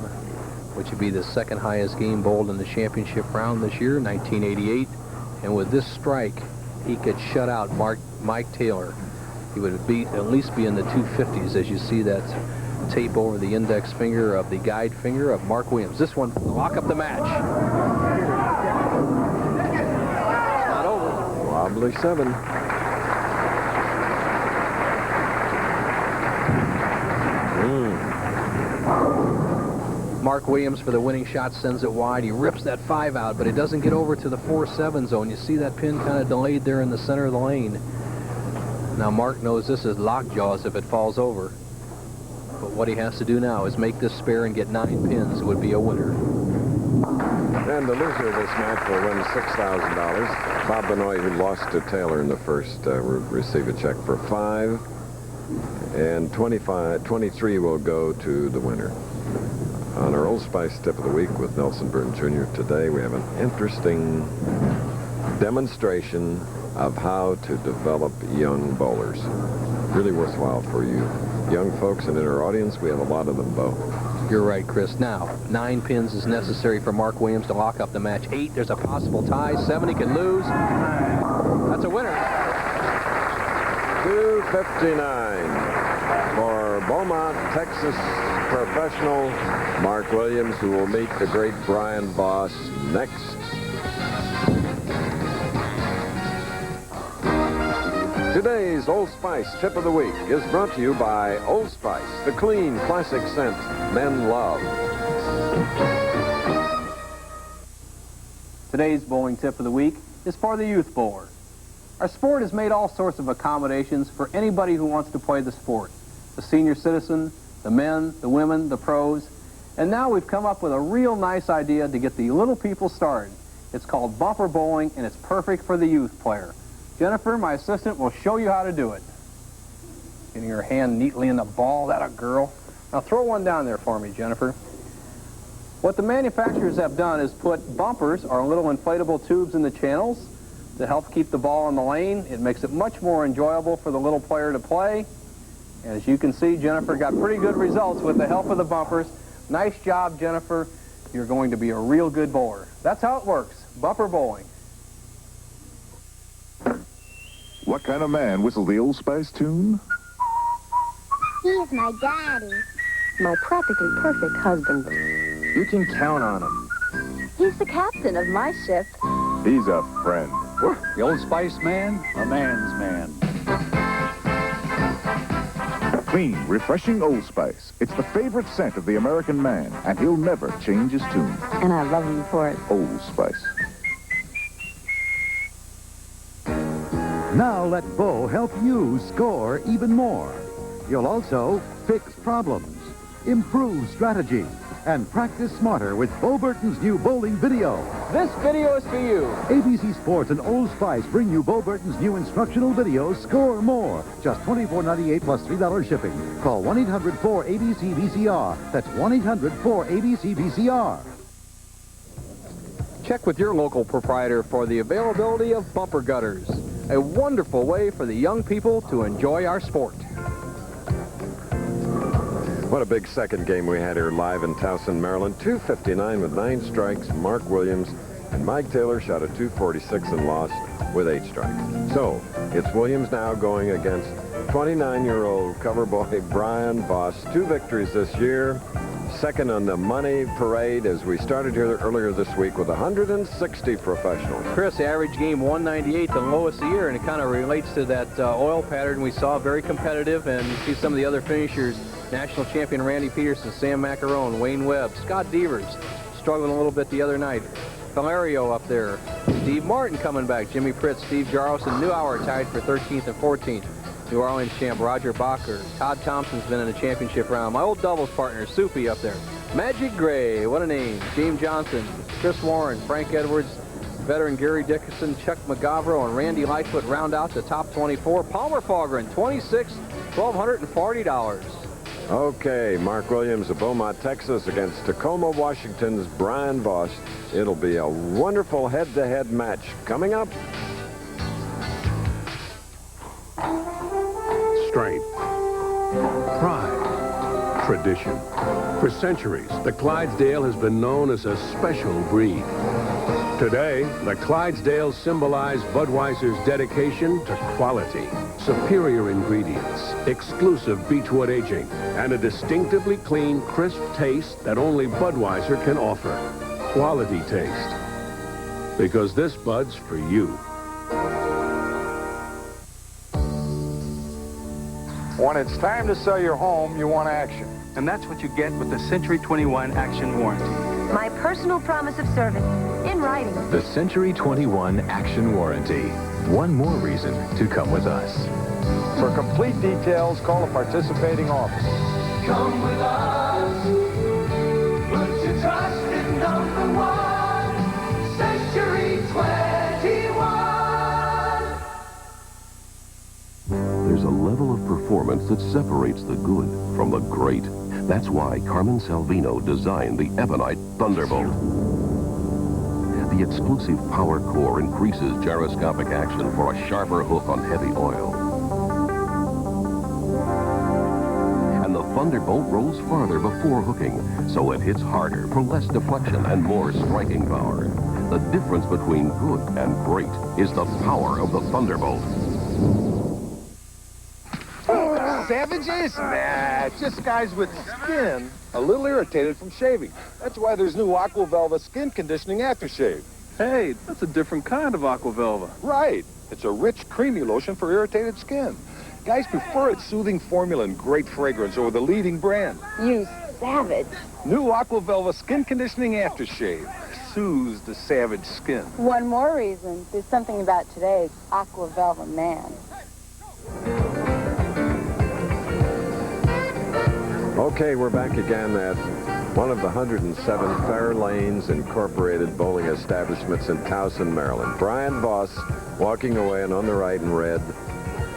which would be the 2nd highest game bowled in the championship round this year, 1988. And with this strike, he could shut out Mike Taylor. He would at least be in the 250s, as you see that tape over the index finger of the guide finger of Mark Williams. This one will lock up the match. It's not over. Wobbly 7. Mark Williams for the winning shot sends it wide. He rips that 5 out, but it doesn't get over to the 4-7 zone. You see that pin kind of delayed there in the center of the lane. Now Mark knows this is lockjaws if it falls over. But what he has to do now is make this spare and get 9 pins. It would be a winner. And the loser of this match will win $6,000. Bob Benoit, who lost to Taylor in the first, receive a check for 5. And 23 will go to the winner. On our Old Spice Tip of the Week with Nelson Burton Jr. today, we have an interesting demonstration of how to develop young bowlers. Really worthwhile for you young folks, and in our audience, we have a lot of them, Bo. You're right, Chris. Now, 9 pins is necessary for Mark Williams to lock up the match. 8, there's a possible tie. 7, he can lose. That's a winner. 259 for Beaumont, Texas professional Mark Williams, who will meet the great Brian Voss next. Today's Old Spice Tip of the Week is brought to you by Old Spice, the clean, classic scent men love. Today's bowling tip of the week is for the youth bowler. Our sport has made all sorts of accommodations for anybody who wants to play the sport. The senior citizen, the men, the women, the pros. And now we've come up with a real nice idea to get the little people started. It's called bumper bowling, and it's perfect for the youth player. Jennifer, my assistant, will show you how to do it. Getting her hand neatly in the ball. That a girl. Now throw one down there for me, Jennifer. What the manufacturers have done is put bumpers, or little inflatable tubes, in the channels to help keep the ball in the lane. It makes it much more enjoyable for the little player to play. And as you can see, Jennifer got pretty good results with the help of the bumpers. Nice job, Jennifer. You're going to be a real good bowler. That's how it works. Bumper bowling. What kind of man whistled the Old Spice tune? He's my daddy. My practically perfect husband. You can count on him. He's the captain of my ship. He's a friend. The Old Spice man, a man's man. Clean, refreshing Old Spice. It's the favorite scent of the American man, and he'll never change his tune. And I love him for it. Old Spice. Now let Bo help you score even more. You'll also fix problems, improve strategy, and practice smarter with Bo Burton's new bowling video. This video is for you. ABC Sports and Old Spice bring you Bo Burton's new instructional video, Score More. Just $24.98 plus $3 shipping. Call 1-800-4ABC-VCR. That's 1-800-4ABC-VCR. Check with your local proprietor for the availability of bumper gutters. A wonderful way for the young people to enjoy our sport. What a big second game we had here live in Towson, Maryland. 259 with 9 strikes. Mark Williams and Mike Taylor shot a 246 and lost with 8 strikes. So it's Williams now going against 29-year-old cover boy Brian Voss. 2 victories this year. Second on the money parade as we started here earlier this week with 160 professionals. Chris, average game 198, the lowest of the year, and it kind of relates to that oil pattern we saw, very competitive, and you see some of the other finishers, national champion Randy Peterson, Sam Macarone, Wayne Webb, Scott Devers, struggling a little bit the other night. Valerio up there, Steve Martin coming back, Jimmy Pritz, Steve Jarros, and Newhour tied for 13th and 14th. New Orleans champ Roger Bacher. Todd Thompson's been in the championship round. My old doubles partner, Soupy, up there. Magic Gray, what a name. James Johnson, Chris Warren, Frank Edwards, veteran Gary Dickerson, Chuck McGavro, and Randy Lightfoot round out the top 24. Palmer Fahlgren, 26, $1,240. Okay, Mark Williams of Beaumont, Texas against Tacoma, Washington's Brian Voss. It'll be a wonderful head-to-head match coming up. Strength, pride, tradition. For centuries, the Clydesdale has been known as a special breed. Today, the Clydesdales symbolize Budweiser's dedication to quality, superior ingredients, exclusive beechwood aging, and a distinctively clean, crisp taste that only Budweiser can offer. Quality taste. Because this Bud's for you. When it's time to sell your home, you want action. And that's what you get with the Century 21 Action Warranty. My personal promise of service, in writing. The Century 21 Action Warranty. One more reason to come with us. For complete details, call a participating office. Come with us. Put your trust in number 1. Century 21. There's a level of performance that separates the good from the great. That's why Carmen Salvino designed the Ebonite Thunderbolt. The exclusive power core increases gyroscopic action for a sharper hook on heavy oil. And the Thunderbolt rolls farther before hooking, so it hits harder for less deflection and more striking power. The difference between good and great is the power of the Thunderbolt. Savages? Nah, just guys with skin a little irritated from shaving. That's why there's new Aqua Velva skin conditioning aftershave. Hey, that's a different kind of Aqua Velva. Right. It's a rich, creamy lotion for irritated skin. Guys prefer its soothing formula and great fragrance over the leading brand. You savage. New Aqua Velva skin conditioning aftershave soothes the savage skin. One more reason. There's something about today's Aqua Velva man. Okay, we're back again at one of the 107 Fairlanes Incorporated bowling establishments in Towson, Maryland. Brian Voss walking away and on the right in red.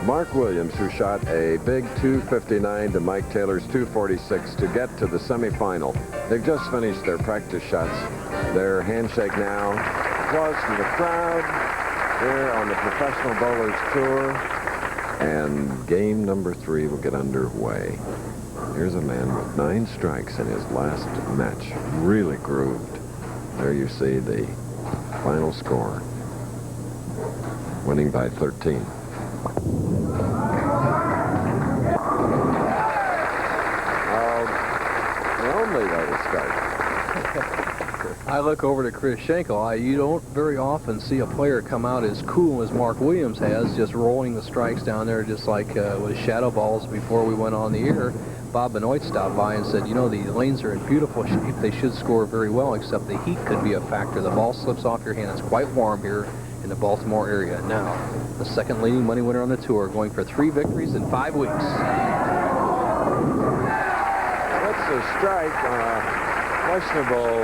Mark Williams, who shot a big 259 to Mike Taylor's 246 to get to the semifinal. They've just finished their practice shots. Their handshake now. Applause from the crowd here on the Professional Bowlers Tour. And game number 3 will get underway. Here's a man with 9 strikes in his last match. Really grooved. There you see the final score. Winning by 13. The only way to start. I look over to Chris Schenkel. You don't very often see a player come out as cool as Mark Williams has, just rolling the strikes down there just like with shadow balls before we went on the air. Bob Benoit stopped by and said, you know, the lanes are in beautiful shape. They should score very well, except the heat could be a factor. The ball slips off your hand. It's quite warm here in the Baltimore area. Now, the second leading money winner on the tour, going for 3 victories in 5 weeks. That's a strike, questionable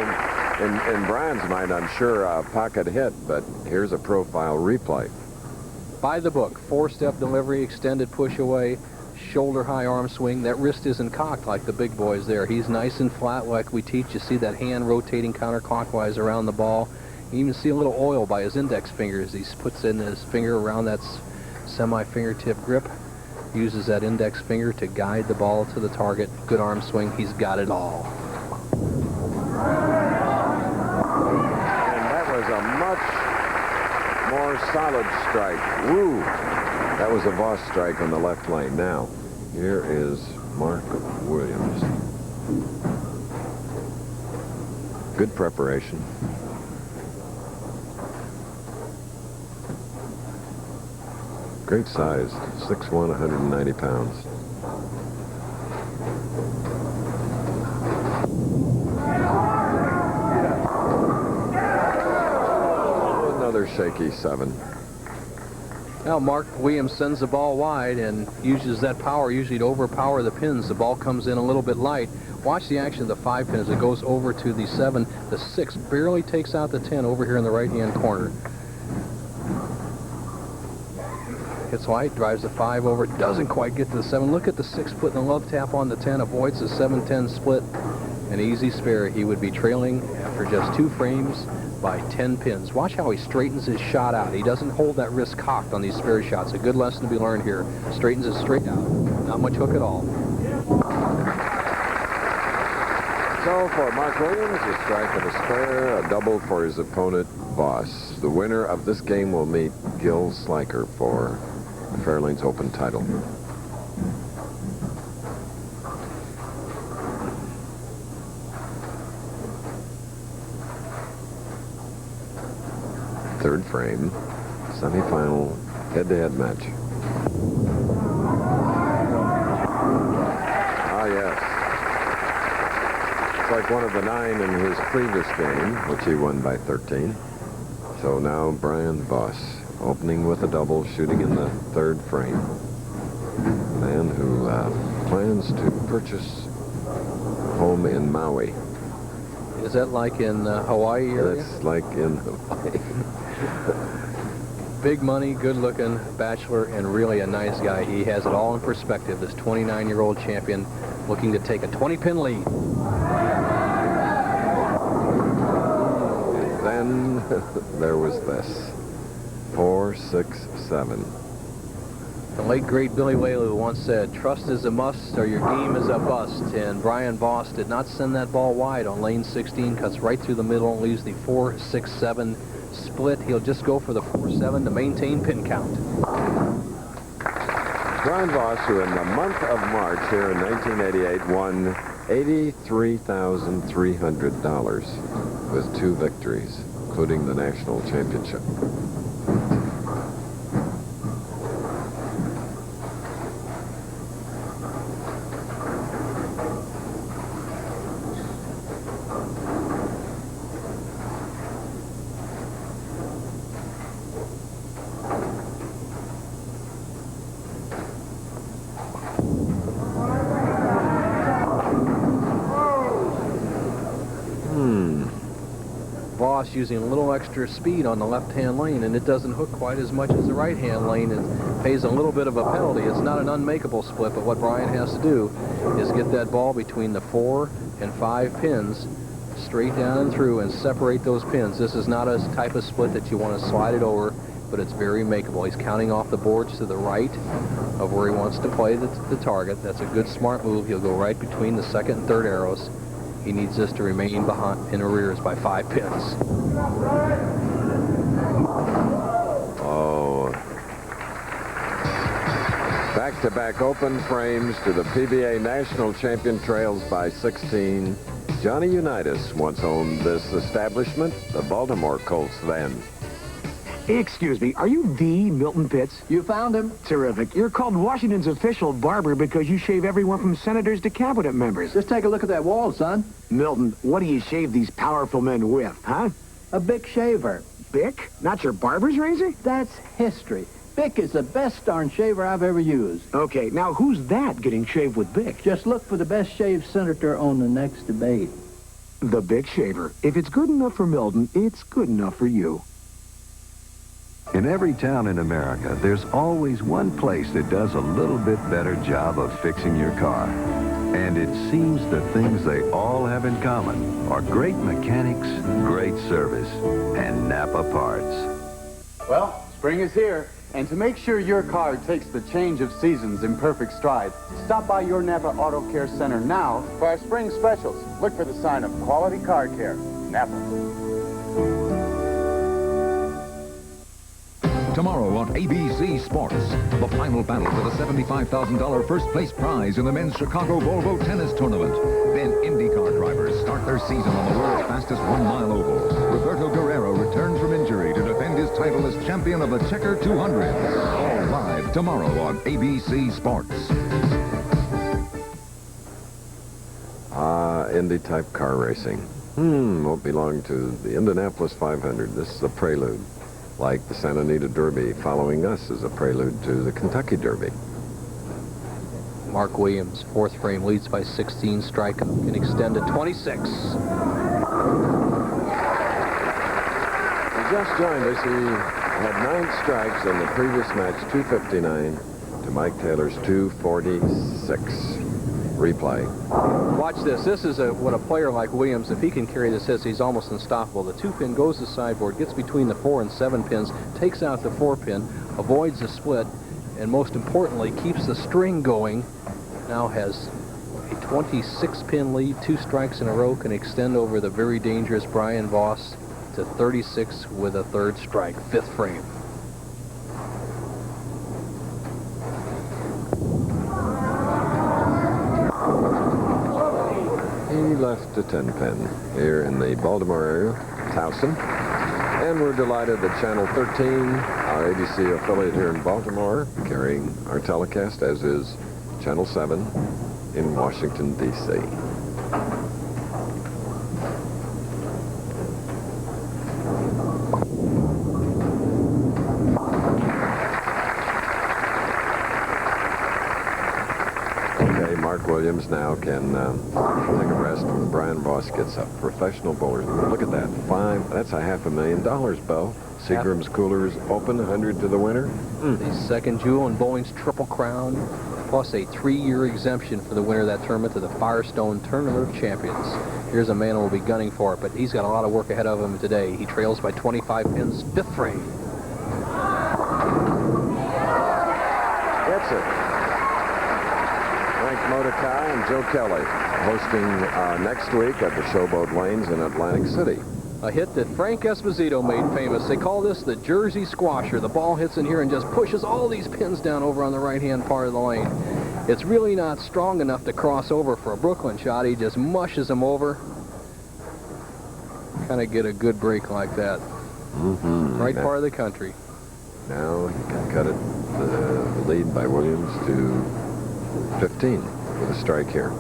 in Brian's mind, I'm sure, a pocket hit, but here's a profile replay. By the book, 4-step delivery, extended push away, shoulder high arm swing. That wrist isn't cocked like the big boys there. He's nice and flat like we teach. You see that hand rotating counterclockwise around the ball. You even see a little oil by his index fingers. He puts in his finger around that semi-fingertip grip, uses that index finger to guide the ball to the target. Good arm swing. He's got it all. And that was a much more solid strike. Woo! That was a Voss strike on the left lane. Now, here is Mark Williams. Good preparation. Great size, 6'1", 190 pounds. Another shaky 7. Now Mark Williams sends the ball wide and uses that power usually to overpower the pins. The ball comes in a little bit light. Watch the action of the 5 pin as it goes over to the 7. The 6 barely takes out the 10 over here in the right-hand corner. Hits white, drives the 5 over, doesn't quite get to the 7. Look at the 6 putting the love tap on the 10, avoids the 7-10 split. An easy spare. He would be trailing after just 2 frames by 10 pins. Watch how he straightens his shot out. He doesn't hold that wrist cocked on these spare shots. A good lesson to be learned here. Straightens it straight out. Not much hook at all. So for Mark Williams, a strike and a spare, a double for his opponent, Voss. The winner of this game will meet Gil Sliker for the Fairlanes Open title. Third frame, semifinal head-to-head match. Ah, yes. It's like one of the 9 in his previous game, which he won by 13. So now Brian Voss, opening with a double, shooting in the 3rd frame. Man who plans to purchase a home in Maui. Is that like in Hawaii area? That's like in Hawaii. Big money, good-looking bachelor, and really a nice guy. He has it all in perspective. This 29-year-old champion looking to take a 20-pin lead. Then there was this. 4, 6, 7. The late, great Billy Whaley once said, trust is a must or your game is a bust. And Brian Voss did not send that ball wide on lane 16, cuts right through the middle and leaves the 4, 6, 7 split. He'll just go for the 4, 7 to maintain pin count. Brian Voss, who in the month of March here in 1988 won $83,300 with 2 victories, including the national championship. Voss using a little extra speed on the left-hand lane, and it doesn't hook quite as much as the right-hand lane and pays a little bit of a penalty. It's not an unmakeable split, but what Brian has to do is get that ball between the 4 and 5 pins, straight down and through, and separate those pins. This is not a type of split that you want to slide it over, but it's very makeable. He's counting off the boards to the right of where he wants to play the target. That's a good, smart move. He'll go right between the 2nd and 3rd arrows. He needs this to remain behind in arrears by 5 pins. Oh. Back-to-back open frames to the PBA National Champion trails by 16. Johnny Unitas once owned this establishment, the Baltimore Colts then. Excuse me, are you the Milton Pitts? You found him. Terrific. You're called Washington's official barber because you shave everyone from senators to cabinet members. Just take a look at that wall, son. Milton, what do you shave these powerful men with, huh? A Bic shaver. Bic? Not your barber's razor? That's history. Bic is the best darn shaver I've ever used. Okay, now who's that getting shaved with Bic? Just look for the best shaved senator on the next debate. The Bic shaver. If it's good enough for Milton, it's good enough for you. In every town in America, there's always one place that does a little bit better job of fixing your car. And it seems the things they all have in common are great mechanics, great service, and Napa parts. Well, spring is here, and to make sure your car takes the change of seasons in perfect stride, stop by your Napa Auto Care Center now for our spring specials. Look for the sign of Quality Car Care, Napa. Tomorrow on ABC Sports, the final battle for the $75,000 first place prize in the men's Chicago Volvo tennis tournament. Then IndyCar drivers start their season on the world's fastest 1-mile oval. Roberto Guerrero returns from injury to defend his title as champion of the Checker 200. All live tomorrow on ABC Sports. Indy-type car racing. Won't belong to the Indianapolis 500. This is a prelude. Like the Santa Anita Derby, following us is a prelude to the Kentucky Derby. Mark Williams, 4th frame, leads by 16, strikeout, can extend to 26. He just joined us. He had 9 strikes in the previous match, 259 to Mike Taylor's 246. Replay. Watch this. This is what a player like Williams, if he can carry this hit, he's almost unstoppable. The 2-pin goes to sideboard, gets between the 4 and 7 pins, takes out the 4-pin, avoids the split, and most importantly, keeps the string going. Now has a 26-pin lead, 2 strikes in a row, can extend over the very dangerous Brian Voss to 36 with a 3rd strike, 5th frame. He left a 10-pin here in the Baltimore area, Towson. And we're delighted that Channel 13, our ABC affiliate here in Baltimore, carrying our telecast, as is Channel 7 in Washington, D.C. Mark Williams now can take a rest when Brian Voss gets up. Professional bowlers. Look at that. That's $500,000, Bo. Seagram's Coolers Open, 100 to the winner. The second jewel in bowling's Triple Crown, plus a 3-year exemption for the winner of that tournament to the Firestone Tournament of Champions. Here's a man who will be gunning for it, but he's got a lot of work ahead of him today. He trails by 25 pins, 5th frame. Gets it. Frank Mordecai and Joe Kelly hosting next week at the Showboat Lanes in Atlantic City. A hit that Frank Esposito made famous. They call this the Jersey Squasher. The ball hits in here and just pushes all these pins down over on the right-hand part of the lane. It's really not strong enough to cross over for a Brooklyn shot. He just mushes them over. Kind of get a good break like that. Right part of the country. Now he can cut it, the lead by Williams to 15 with a strike here.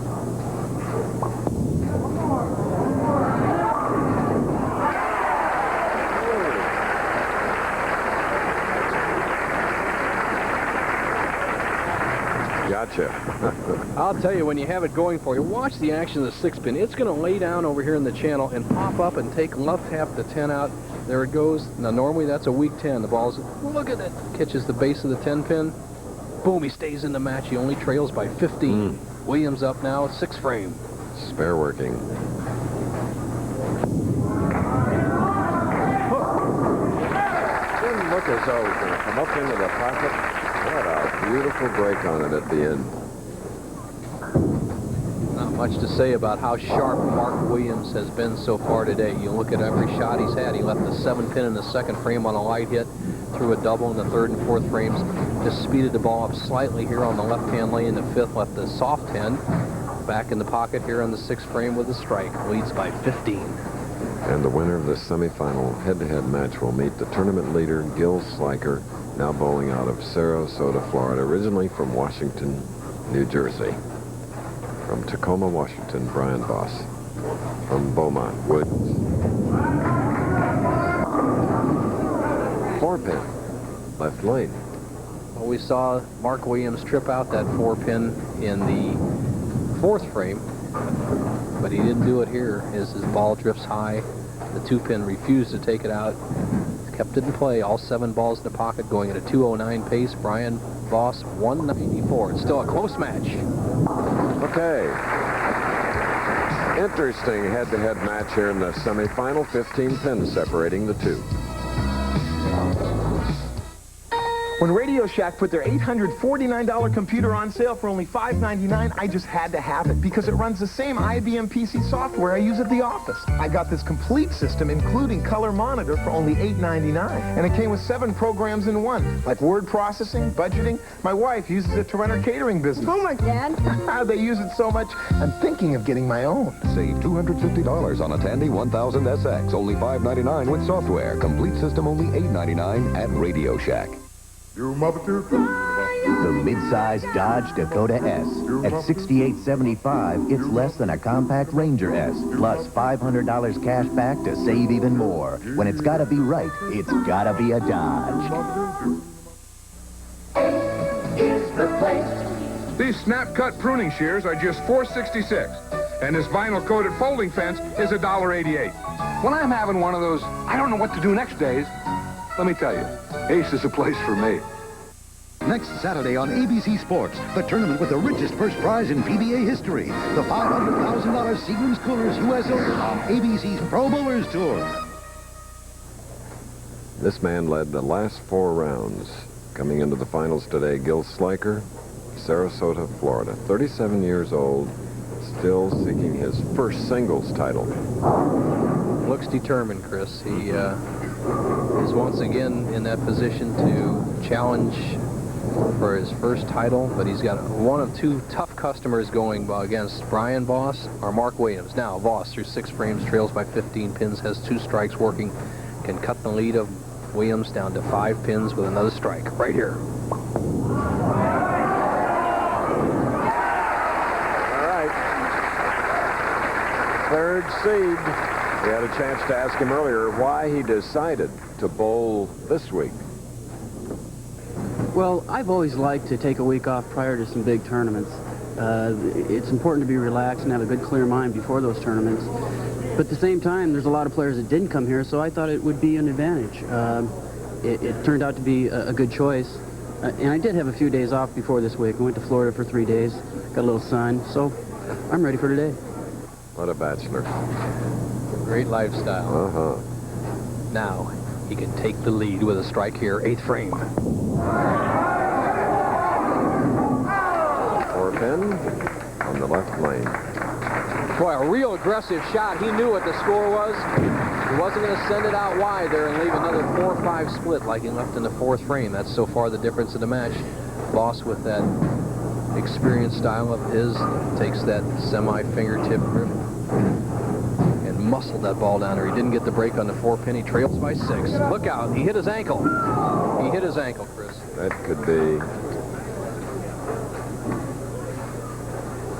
gotcha. I'll tell you, when you have it going for you, watch the action of the 6-pin. It's going to lay down over here in the channel and pop up and take left half the 10 out. There it goes. Now, normally that's a weak 10. The ball's, look at it, catches the base of the 10-pin. Boom, he stays in the match. He only trails by 15. Williams up now, 6 frame. Spare working. Didn't look as though it was going to come up into the pocket. What a beautiful break on it at the end. Not much to say about how sharp Mark Williams has been so far today. You look at every shot he's had. He left the 7-pin in the 2nd frame on a light hit, threw a double in the 3rd and 4th frames, just speeded the ball up slightly here on the left-hand lane in the 5th, left the soft 10. Back in the pocket here on the 6th frame with a strike. Leads by 15. And the winner of this semifinal head-to-head match will meet the tournament leader, Gil Sliker, now bowling out of Sarasota, Florida, originally from Washington, New Jersey. From Tacoma, Washington, Brian Voss. From Beaumont, Woods. 4-pin, left lane. Well, we saw Mark Williams trip out that 4-pin in the 4th frame, but he didn't do it here as his ball drifts high. The 2-pin refused to take it out. Kept it in play. All 7 balls in the pocket going at a 209 pace. Brian Voss, 194. It's still a close match. Okay. Interesting head-to-head match here in the semifinal. 15 pins separating the two. When Radio Shack put their $849 computer on sale for only $599, I just had to have it because it runs the same IBM PC software I use at the office. I got this complete system, including color monitor, for only $899. And it came with 7 programs in one, like word processing, budgeting. My wife uses it to run her catering business. Oh, my Dad. They use it so much, I'm thinking of getting my own. Save $250 on a Tandy 1000 SX, only $599 with software. Complete system only $899 at Radio Shack. The mid-size Dodge Dakota S. At $6,875, it's less than a compact Ranger S, plus $500 cash back to save even more. When it's gotta be right, it's gotta be a Dodge. Is the place. These snap-cut pruning shears are just $4.66, and this vinyl-coated folding fence is $1.88. When I'm having one of those, I don't know what to do next days, let me tell you, Ace is a place for me. Next Saturday on ABC Sports, the tournament with the richest first prize in PBA history. The $500,000 Seagram's Coolers U.S. Open on ABC's Pro Bowlers Tour. This man led the last 4 rounds. Coming into the finals today, Gil Sliker, Sarasota, Florida. 37 years old, still seeking his first singles title. Looks determined, Chris. He is once again in that position to challenge for his first title, but he's got one of 2 tough customers going against Brian Voss or Mark Williams. Now, Voss, through 6 frames, trails by 15 pins, has 2 strikes working, can cut the lead of Williams down to 5 pins with another strike right here. All right. 3rd seed. We had a chance to ask him earlier why he decided to bowl this week. Well, I've always liked to take a week off prior to some big tournaments. It's important to be relaxed and have a good, clear mind before those tournaments. But at the same time, there's a lot of players that didn't come here, so I thought it would be an advantage. It turned out to be a good choice. And I did have a few days off before this week. I went to Florida for 3 days, got a little sun, so I'm ready for today. What a bachelor. Great lifestyle. Uh-huh. Now, he can take the lead with a strike here, 8th frame. 4-pin on the left lane. Boy, a real aggressive shot. He knew what the score was. He wasn't going to send it out wide there and leave another 4-5 split like he left in the 4th frame. That's so far the difference in the match. Voss, with that experienced style of his, takes that semi-fingertip grip and muscled that ball down there. He didn't get the break on the 4-pin. He trails by 6. Look out. He hit his ankle. He hit his ankle, Chris. That could be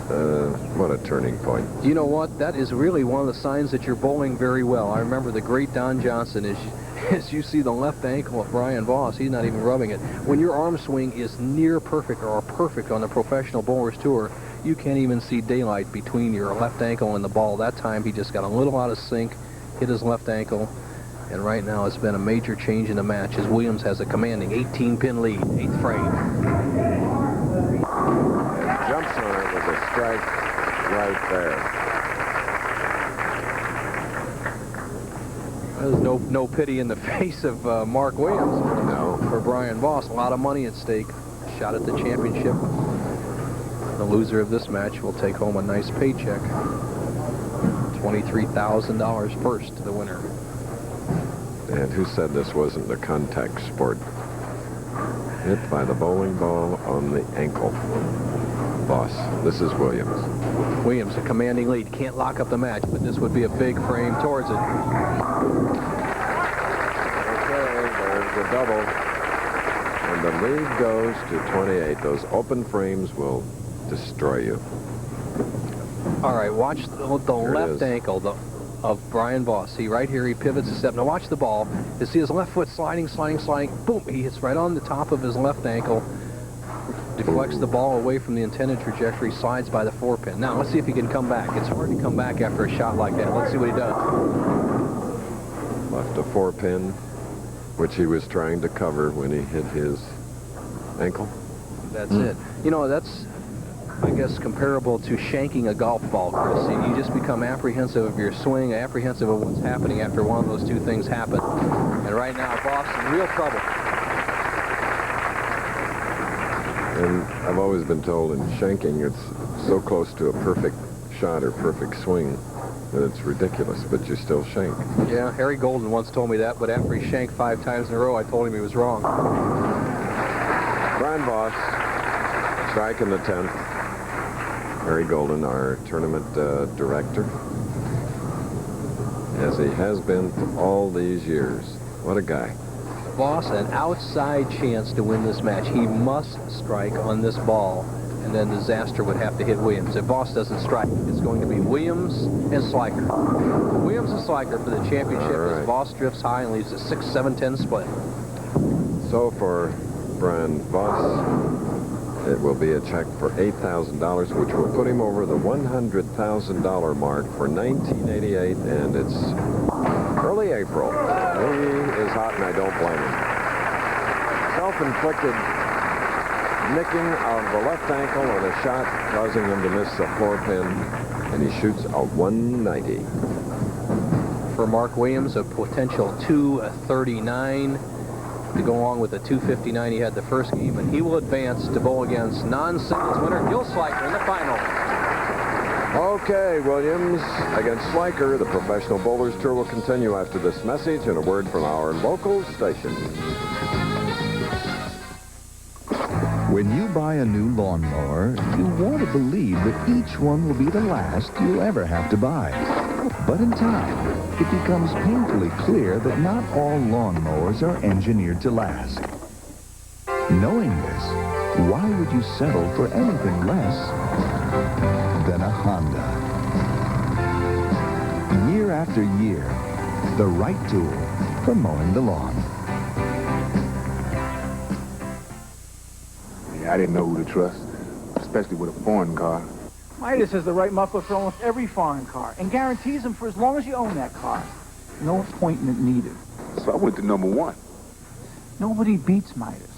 What a turning point. You know what? That is really one of the signs that you're bowling very well. I remember the great Don Johnson, as you see the left ankle of Brian Voss, he's not even rubbing it. When your arm swing is near perfect or perfect on the Professional Bowlers Tour, you can't even see daylight between your left ankle and the ball. That time he just got a little out of sync, hit his left ankle, and right now it's been a major change in the match as Williams has a commanding 18-pin lead, 8th frame. And jumps on it with a strike right there. There's no pity in the face of Mark Williams. No. For Brian Voss, a lot of money at stake. Shot at the championship. The loser of this match will take home a nice paycheck. $23,000 first to the winner. And who said this wasn't a contact sport? Hit by the bowling ball on the ankle. Voss. This is Williams. Williams, a commanding lead. Can't lock up the match, but this would be a big frame towards it. Okay, there's the double. And the lead goes to 28. Those open frames will destroy you. All right, watch the left ankle of Brian Voss. See, right here, he pivots a step. Now watch the ball. You see his left foot sliding. Boom, he hits right on the top of his left ankle. Deflects the ball away from the intended trajectory, slides by the 4-pin. Now, let's see if he can come back. It's hard to come back after a shot like that. Let's see what he does. Left a 4-pin, which he was trying to cover when he hit his ankle. That's it. You know, that's, I guess, comparable to shanking a golf ball, Chris. You just become apprehensive of your swing, apprehensive of what's happening after one of those two things happen. And right now, Voss is in real trouble. And I've always been told in shanking, it's so close to a perfect shot or perfect swing that it's ridiculous, but you still shank. Yeah, Harry Golden once told me that, but after he shanked 5 times in a row, I told him he was wrong. Brian Voss, strike in the 10th. Harry Golden, our tournament director, as he has been for all these years. What a guy. Voss, an outside chance to win this match. He must strike on this ball, and then disaster would have to hit Williams. If Voss doesn't strike, it's going to be Williams and Sliker. Williams and Sliker for the championship as Voss drifts high and leaves a 6-7-10 split. So for Brian Voss, it will be a check for $8,000, which will put him over the $100,000 mark for 1988, and it's early April. He is hot, and I don't blame him. Self-inflicted nicking of the left ankle on a shot, causing him to miss a 4-pin, and he shoots a 190. For Mark Williams, a potential 239 to go along with the 259 he had the first game, and he will advance to bowl against non-singles winner Gil Sliker in the final. Okay, Williams against Sliker. The Professional Bowlers Tour will continue after this message and a word from our local station. When you buy a new lawnmower, you want to believe that each one will be the last you'll ever have to buy. But in time, it becomes painfully clear that not all lawnmowers are engineered to last. Knowing this, why would you settle for anything less than a Honda? Year after year, the right tool for mowing the lawn. Yeah, I didn't know who to trust, especially with a foreign car. Midas has the right muffler for almost every foreign car and guarantees them for as long as you own that car. No appointment needed. So I went to number 1. Nobody beats Midas.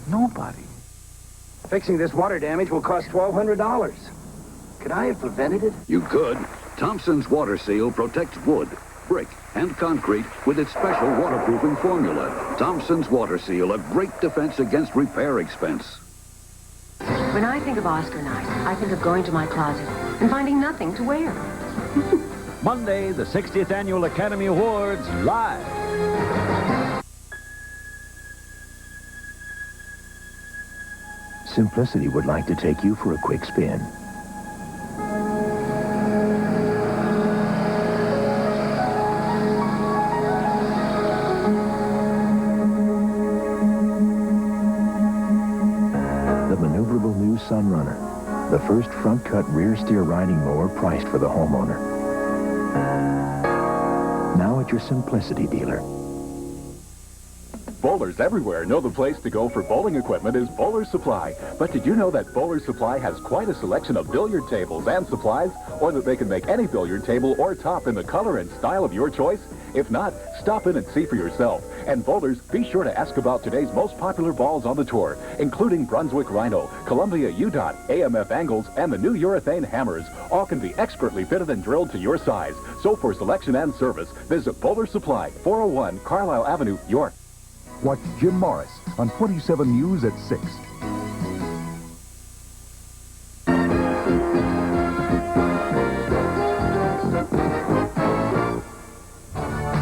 Nobody. Fixing this water damage will cost $1,200. Could I have prevented it? You could. Thompson's Water Seal protects wood, brick, and concrete with its special waterproofing formula. Thompson's Water Seal, a great defense against repair expense. When I think of Oscar night, I think of going to my closet and finding nothing to wear. Monday, the 60th Annual Academy Awards, live. Simplicity would like to take you for a quick spin. The maneuverable new Sunrunner. The first front-cut rear steer riding mower priced for the homeowner. Now at your Simplicity dealer. Bowlers everywhere know the place to go for bowling equipment is Bowler's Supply. But did you know that Bowler's Supply has quite a selection of billiard tables and supplies, or that they can make any billiard table or top in the color and style of your choice? If not, stop in and see for yourself. And bowlers, be sure to ask about today's most popular balls on the tour, including Brunswick Rhino, Columbia UDOT, AMF Angles, and the new urethane hammers. All can be expertly fitted and drilled to your size. So for selection and service, visit Bowler's Supply, 401 Carlisle Avenue, York. Watch Jim Morris on 27 News at 6.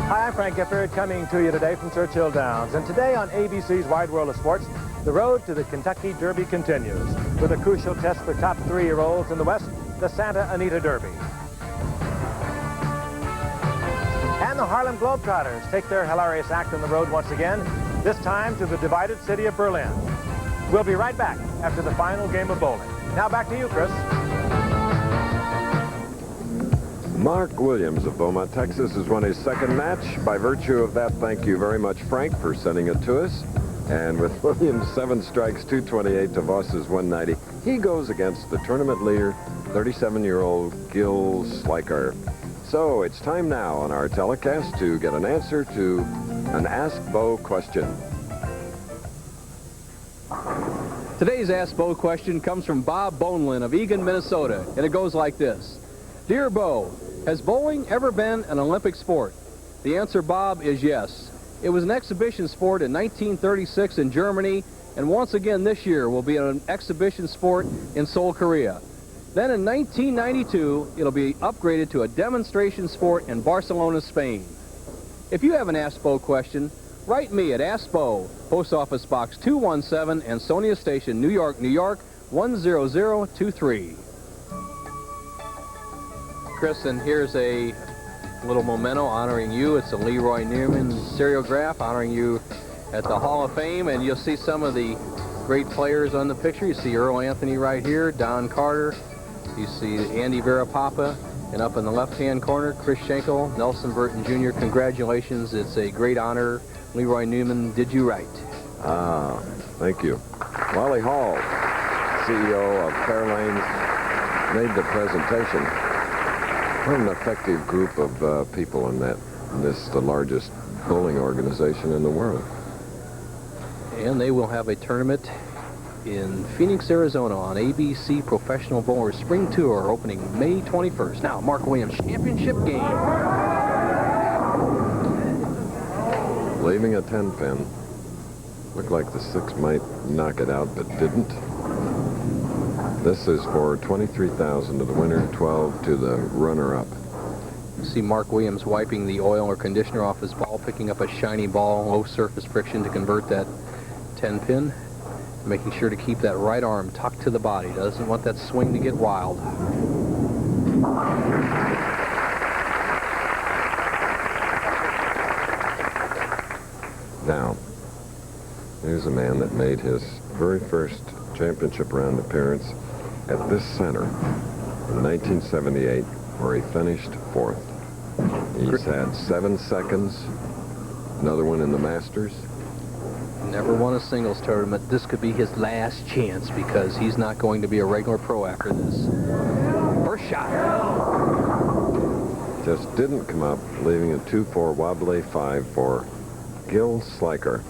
Hi, I'm Frank Gifford, coming to you today from Churchill Downs. And today on ABC's Wide World of Sports, the road to the Kentucky Derby continues, with a crucial test for top 3-year-olds in the West, the Santa Anita Derby. And the Harlem Globetrotters take their hilarious act on the road once again, this time to the divided city of Berlin. We'll be right back after the final game of bowling. Now back to you, Chris. Mark Williams of Beaumont, Texas, has won his second match. By virtue of that, thank you very much, Frank, for sending it to us. And with Williams 7 strikes, 228 to Voss's 190, he goes against the tournament leader, 37-year-old Gil Sliker. So it's time now on our telecast to get an answer to an Ask Bo question. Today's Ask Bo question comes from Bob Benoit of Eagan, Minnesota, and it goes like this. Dear Bo, has bowling ever been an Olympic sport? The answer, Bob, is yes. It was an exhibition sport in 1936 in Germany, and once again this year will be an exhibition sport in Seoul, Korea. Then in 1992, it'll be upgraded to a demonstration sport in Barcelona, Spain. If you have an Ask Bo question, write me at Ask Bo, Post Office Box 217, Ansonia Station, New York, New York, 10023. Chris, and here's a little memento honoring you. It's a Leroy Newman seriograph honoring you at the Hall of Fame, and you'll see some of the great players on the picture. You see Earl Anthony right here, Don Carter. You see Andy Verapapa, and up in the left-hand corner, Chris Schenkel, Nelson Burton Jr. Congratulations. It's a great honor. Leroy Newman, did you right? Ah, thank you. Wally Hall, CEO of Fairlanes, made the presentation. What an effective group of people in that. This the largest bowling organization in the world. And they will have a tournament in Phoenix, Arizona on ABC Professional Bowlers Spring Tour opening May 21st. Now, Mark Williams championship game. Leaving a 10-pin. Looked like the 6 might knock it out, but didn't. This is for $23,000 to the winner, 12 to the runner-up. See Mark Williams wiping the oil or conditioner off his ball, picking up a shiny ball, low surface friction to convert that 10-pin. Making sure to keep that right arm tucked to the body. Doesn't want that swing to get wild. Now, here's a man that made his very first championship round appearance at this center in 1978, where he finished 4th. He's had 7 seconds, another one in the Masters. Never won a singles tournament. This could be his last chance because he's not going to be a regular pro after this. First shot. Just didn't come up, leaving a 2-4 wobbly 5-4. Gil Sliker.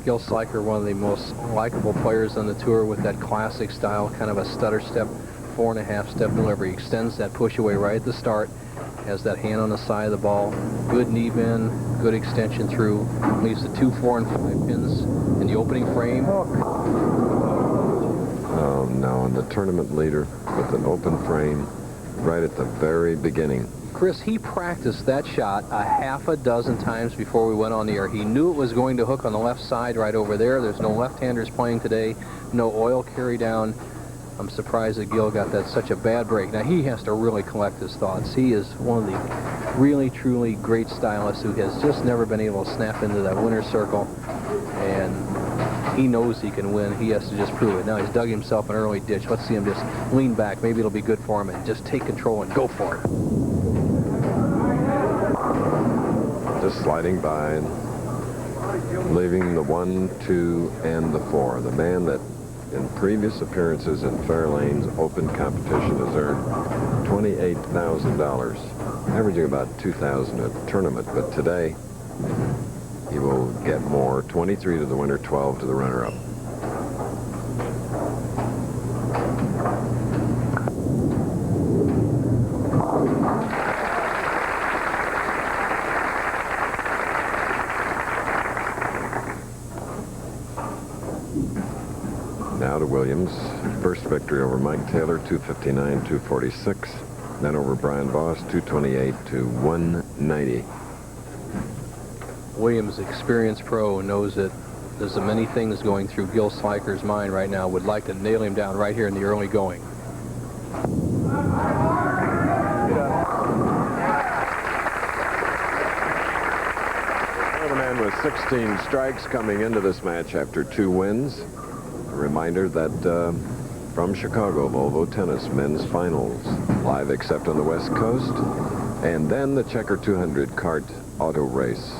Gil Sliker, one of the most likable players on the tour with that classic style, kind of a stutter step, 4.5 step delivery. Extends that push away right at the start. Has that hand on the side of the ball. Good knee bend, good extension through. Leaves the 2, 4, and 5 pins in the opening frame. Oh no, and the tournament leader with an open frame right at the very beginning. Chris, he practiced that shot a half a dozen times before we went on the air. He knew it was going to hook on the left side right over there. There's no left-handers playing today. No oil carry down. I'm surprised that Gil got that such a bad break. Now, he has to really collect his thoughts. He is one of the really, truly great stylists who has just never been able to snap into that winner's circle. And He knows he can win. He has to just prove it. Now he's dug himself an early ditch. Let's see him just lean back. Maybe it'll be good for him, and just take control and go for it. Just sliding by and leaving the 1, 2, and the 4. The man that in previous appearances in Fairlanes Open competition has earned $28,000, averaging about $2,000 a tournament. But today, he will get more, 23 to the winner, 12 to the runner-up. Now to Williams. First victory over Mike Taylor, 259, 246. Then over Brian Voss, 228 to 190. Williams, experienced pro, knows that there's many things going through Gil Sliker's mind right now. Would like to nail him down right here in the early going. The man with 16 strikes coming into this match after 2 wins. A reminder that from Chicago, Volvo Tennis men's finals, live except on the West Coast, and then the Checker 200 kart auto race.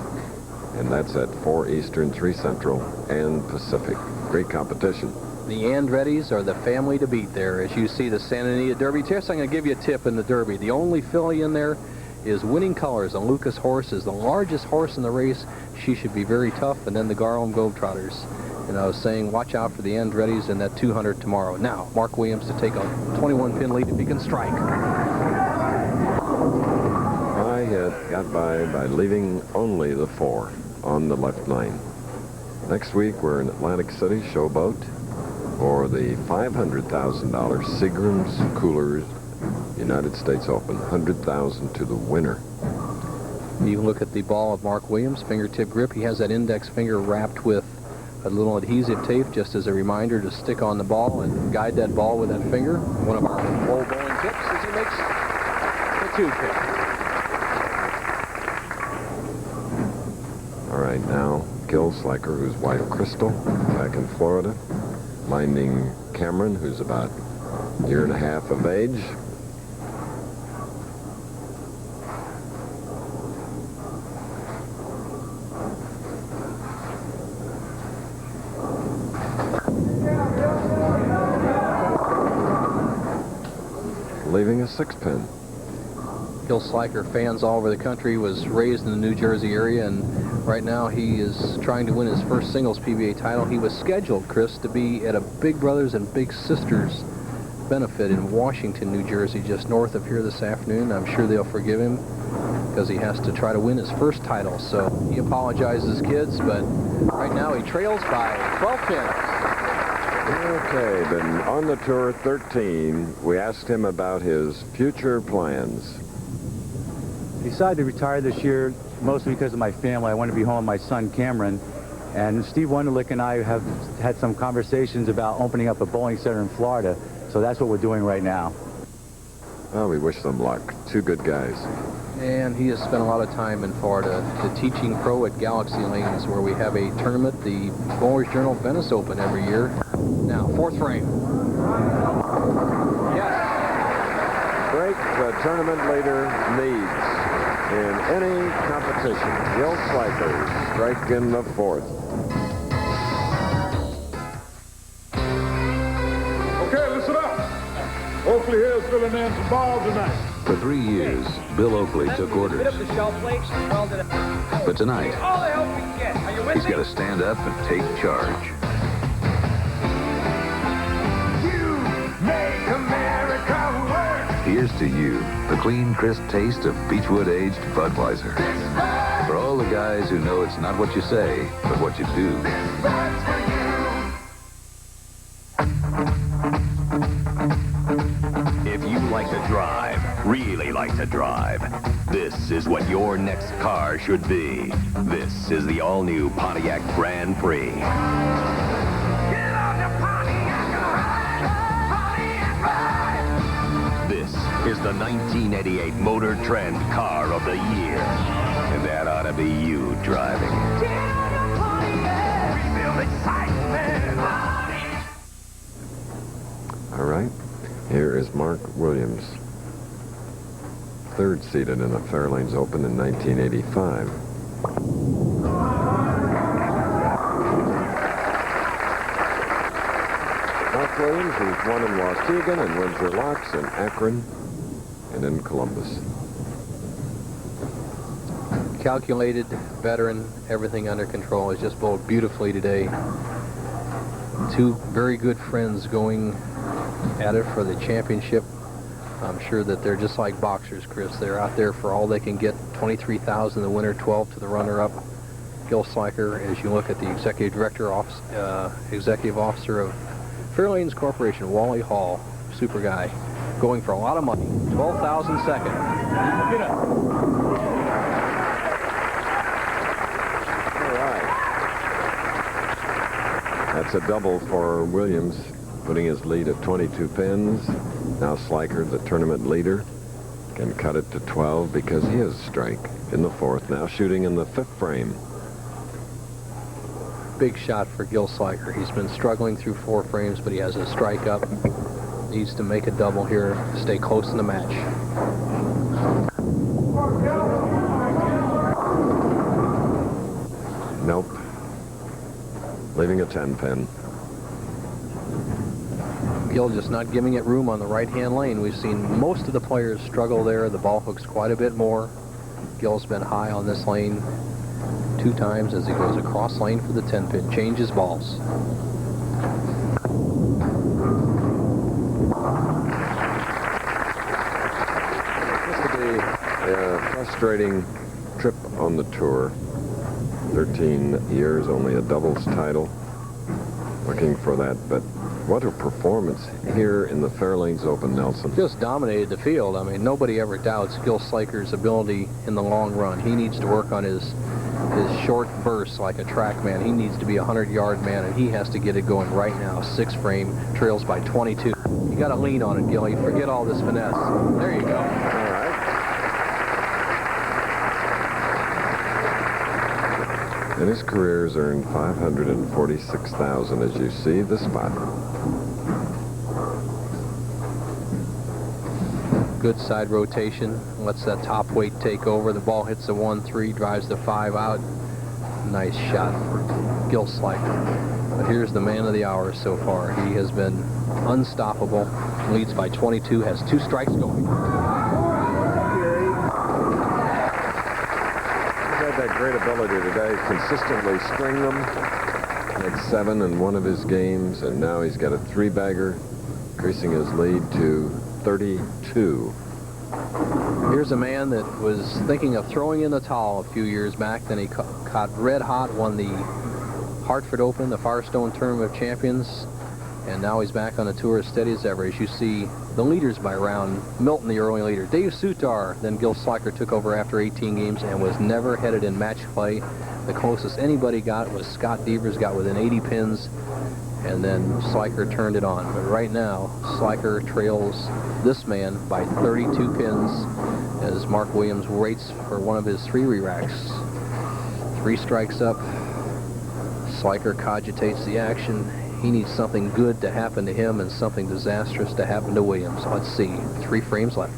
And that's at 4 Eastern, 3 Central, and Pacific. Great competition. The Andrettis are the family to beat there. As you see the Santa Anita Derby. Tess, I'm going to give you a tip in the Derby. The only filly in there is Winning Colors. A Lucas horse is the largest horse in the race. She should be very tough. And then the Garland Globetrotters. And I was saying, watch out for the Andrettis in that 200 tomorrow. Now, Mark Williams to take a 21-pin lead if he can strike. I got by leaving only the 4 on the left line. Next week, we're in Atlantic City, Showboat, for the $500,000 Seagram's Coolers United States Open. $100,000 to the winner. You look at the ball of Mark Williams, fingertip grip. He has that index finger wrapped with a little adhesive tape, just as a reminder to stick on the ball and guide that ball with that finger. One of our old bowling tips as he makes the 2-pin. All right, now Gil Sliker, whose wife Crystal, back in Florida, minding Cameron, who's about a year and a half of age. Leaving a 6-pin. Gil Sliker, fans all over the country, was raised in the New Jersey area, and right now he is trying to win his first singles PBA title. He was scheduled, Chris, to be at a Big Brothers and Big Sisters benefit in Washington, New Jersey, just north of here this afternoon. I'm sure they'll forgive him because he has to try to win his first title. So he apologizes, kids, but right now he trails by 12 pins. Okay, been on the tour 13. We asked him about his future plans. Decided to retire this year mostly because of my family. I want to be home with my son Cameron, and Steve Wunderlich and I have had some conversations about opening up a bowling center in Florida, so that's what we're doing right now. Well, we wish them luck. 2 good guys. And he has spent a lot of time in Florida, the teaching pro at Galaxy Lanes, where we have a tournament, the Bowler's Journal Venice Open every year. Now, 4th frame. Yes. Break the tournament leader needs in any competition. Gil Sliker, strike in the 4th. Okay, listen up. Hopefully here's filling in some balls tonight. For 3 years, Bill Oakley took orders. But tonight, he's got to stand up and take charge. Make America work. Here's to you, the clean, crisp taste of Beechwood-aged Budweiser. For all the guys who know it's not what you say, but what you do. If you like to drive, really like to drive, this is what your next car should be. This is the all-new Pontiac Grand Prix. This is the 1988 Motor Trend Car of the Year. And that ought to be you driving. Rebuild excitement. Mark Williams, third seeded in the Fairlanes Open in 1985. Mark Williams, who's won in Waukegan and Windsor Locks in Akron and in Columbus. Calculated, veteran, everything under control. Has just bowled beautifully today. Two very good friends going at it for the championship. I'm sure that they're just like boxers, Chris. They're out there for all they can get. 23,000 the winner, 12 to the runner-up. Gil Sliker, as you look at the executive officer of Fairlanes Corporation, Wally Hall, super guy, going for a lot of money. 12,000 second. Get up. That's a double for Williams, putting his lead at 22 pins. Now Sliker, the tournament leader, can cut it to 12 because he has strike in the fourth. Now shooting in the fifth frame. Big shot for Gil Sliker. He's been struggling through 4 frames, but he has a strike up. Needs to make a double here to stay close in the match. Nope. Leaving a 10 pin. Gil just not giving it room on the right-hand lane. We've seen most of the players struggle there. The ball hooks quite a bit more. Gil's been high on this lane 2 times as he goes across lane for the 10 pin. Changes balls. This could be a frustrating trip on the tour. 13 years, only a doubles title. Looking for that, but what a performance here in the Fairlanes Open, Nelson. Just dominated the field. I mean, nobody ever doubts Gil Sliker's ability in the long run. He needs to work on his short bursts like a track man. He needs to be a 100-yard man, and he has to get it going right now. 6 frame, trails by 22. You got to lean on it, Gilly. Forget all this finesse. There you go. All right. And his career has earned $546,000, as you see the spot. Good side rotation. Lets that top weight take over. The ball hits the 1-3, drives the 5 out. Nice shot for Gil Sliker. But here's the man of the hour so far. He has been unstoppable. Leads by 22, has 2 strikes going. That great ability today, consistently string them. Had 7 in one of his games, and now he's got a 3-bagger, increasing his lead to 32. Here's a man that was thinking of throwing in the towel a few years back. Then he caught red hot, won the Hartford Open, the Firestone Tournament of Champions, and now he's back on the tour as steady as ever. As you see the leaders by round, Milton the early leader, Dave Sutar, then Gil Sliker took over after 18 games and was never headed in match play. The closest anybody got was Scott Devers, got within 80 pins, and then Sliker turned it on. But right now, Sliker trails this man by 32 pins as Mark Williams waits for one of his 3 re-racks. 3 strikes up. Sliker cogitates the action. He needs something good to happen to him and something disastrous to happen to Williams. Let's see. 3 frames left.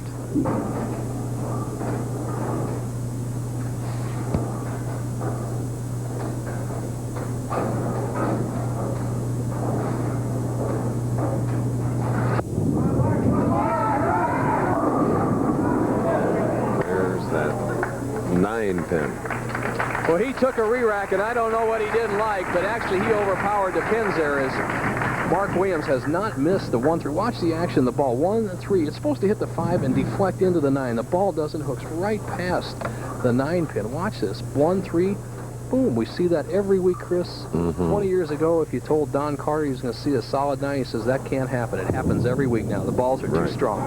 There's that 9 pin. Well, he took a re-rack, and I don't know what he didn't like, but actually he overpowered the pins there as Mark Williams has not missed the 1-3. Watch the action, the ball, 1-3. It's supposed to hit the 5 and deflect into the 9. The ball doesn't, hooks right past the 9 pin. Watch this, 1-3, boom. We see that every week, Chris. 20 years ago, if you told Don Carter he was going to see a solid 9, he says that can't happen. It happens every week now. The balls are too strong.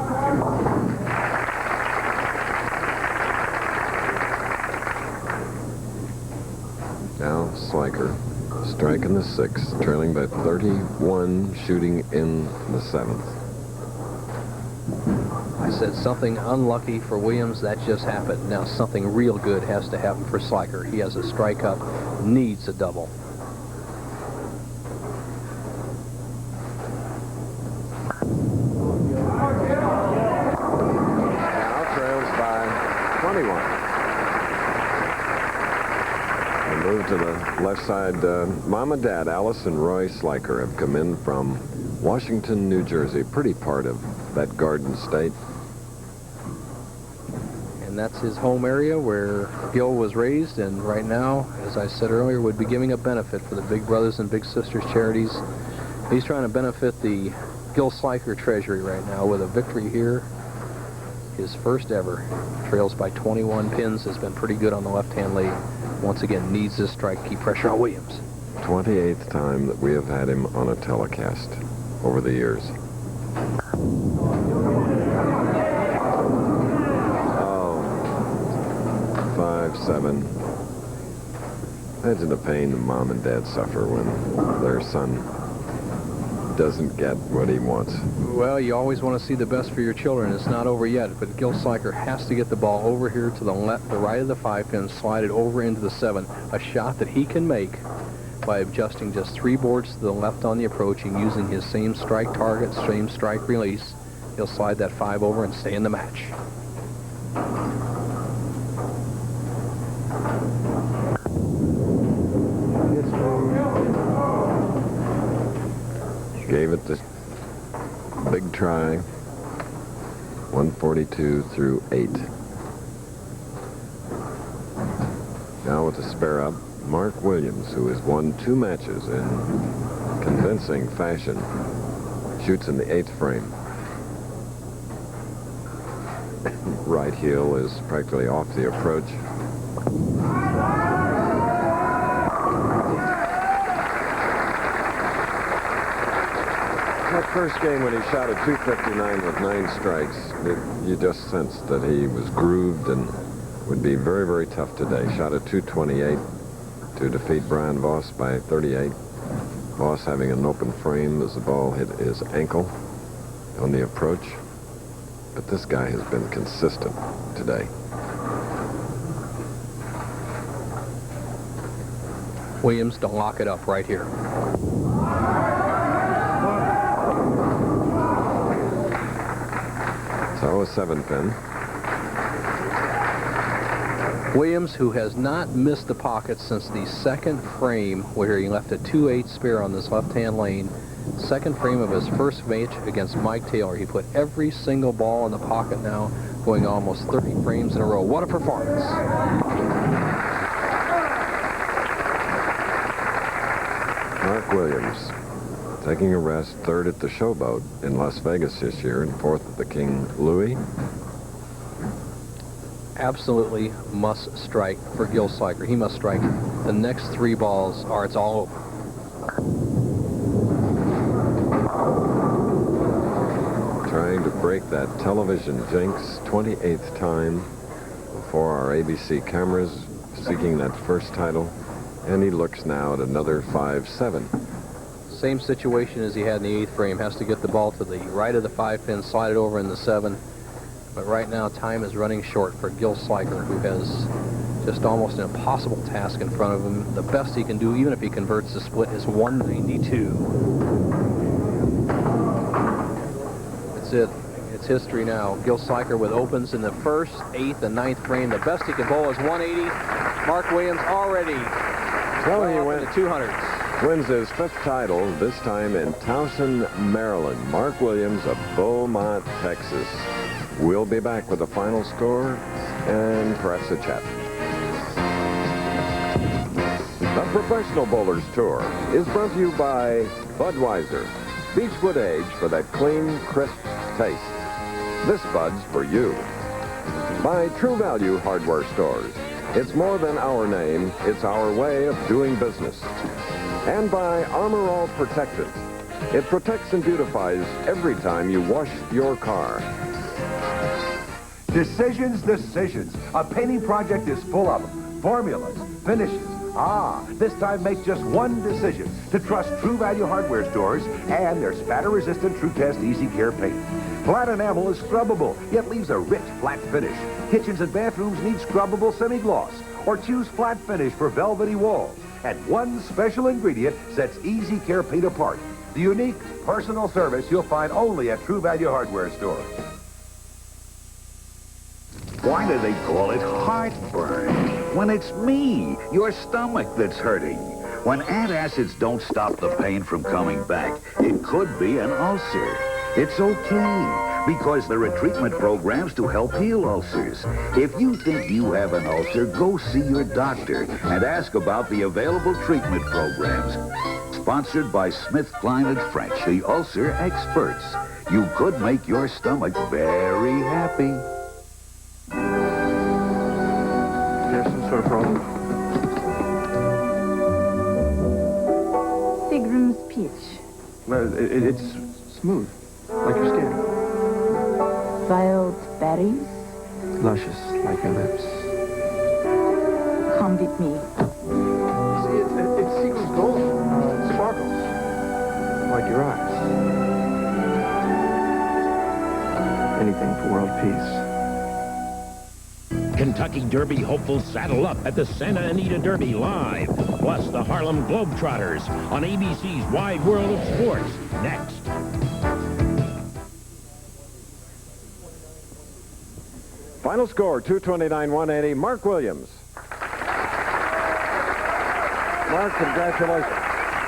Now Sliker striking the 6th, trailing by 31, shooting in the 7th. I said something unlucky for Williams. That just happened. Now something real good has to happen for Sliker. He has a strike up, needs a double. I move to the left side. Mom and Dad, Alice and Roy Sliker, have come in from Washington, New Jersey. Pretty part of that Garden State. And that's his home area where Gil was raised, and right now, as I said earlier, would be giving a benefit for the Big Brothers and Big Sisters charities. He's trying to benefit the Gil Sliker Treasury right now with a victory here. His first ever. Trails by 21 pins, has been pretty good on the left-hand lead. Once again, needs this strike, keep pressure on Williams. 28th time that we have had him on a telecast over the years. 5-7. Imagine the pain that Mom and Dad suffer when their son doesn't get what he wants. Well, you always want to see the best for your children. It's not over yet, but Gil Sliker has to get the ball over here to the left, the right of the 5 pin, slide it over into the 7. A shot that he can make by adjusting just 3 boards to the left on the approach and using his same strike target, same strike release. He'll slide that 5 over and stay in the match. Gave it the big try. 142 through 8. Now with the spare up, Mark Williams, who has won 2 matches in convincing fashion, shoots in the 8th frame. Right heel is practically off the approach. That first game when he shot a 259 with 9 strikes, you just sensed that he was grooved and would be very, very tough today. Shot a 228 to defeat Brian Voss by 38. Voss having an open frame as the ball hit his ankle on the approach. But this guy has been consistent today. Williams to lock it up right here. So a 7 pin. Williams, who has not missed the pocket since the 2nd frame where he left a 2-8 spare on this left-hand lane. 2nd frame of his first match against Mike Taylor. He put every single ball in the pocket now, going almost 30 frames in a row. What a performance. Mark Williams taking a rest, 3rd at the Showboat in Las Vegas this year and 4th at the King Louis. Absolutely must strike for Gil Sliker. He must strike the next 3 balls or it's all over. Trying to break that television jinx, 28th time before our ABC cameras, seeking that first title, and he looks now at another 5-7. Same situation as he had in the 8th frame. Has to get the ball to the right of the 5 pin, slide it over in the 7. But right now, time is running short for Gil Sliker, who has just almost an impossible task in front of him. The best he can do, even if he converts the split, is 192. That's it. It's history now. Gil Sliker with opens in the 1st, 8th, and 9th frame. The best he can bowl is 180. Mark Williams already well, he went to the 200s. Wins his 5th title, this time in Towson, Maryland. Mark Williams of Beaumont, Texas. We'll be back with the final score and perhaps a chat. The Professional Bowlers Tour is brought to you by Budweiser. Beechwood Age for that clean, crisp taste. This Bud's for you. By True Value Hardware Stores. It's more than our name, it's our way of doing business. And by Armor All Protectant. It protects and beautifies every time you wash your car. Decisions, decisions. A painting project is full of them. Formulas, finishes. This time make just one decision. To trust True Value Hardware Stores and their spatter-resistant True Test Easy Care paint. Flat enamel is scrubbable, yet leaves a rich flat finish. Kitchens and bathrooms need scrubbable semi-gloss. Or choose flat finish for velvety walls. And one special ingredient sets Easy Care paint apart. The unique personal service you'll find only at True Value Hardware Stores. Why do they call it heartburn? when it's me, your stomach, that's hurting. When antacids don't stop the pain from coming back, it could be an ulcer. It's okay, because there are treatment programs to help heal ulcers. If you think you have an ulcer, go see your doctor and ask about the available treatment programs. Sponsored by SmithKline & French, the ulcer experts. You could make your stomach very happy. There's some sort of problem. Segram's peach. Well, it's smooth, like your skin. Wild berries. Luscious, like your lips. Come with me. See, it's Seagram's gold. It sparkles. Like your eyes. Anything for world peace. Kentucky Derby hopefuls saddle up at the Santa Anita Derby live, plus the Harlem Globetrotters on ABC's Wide World of Sports next. Final score, 229-180, Mark Williams. Mark, congratulations.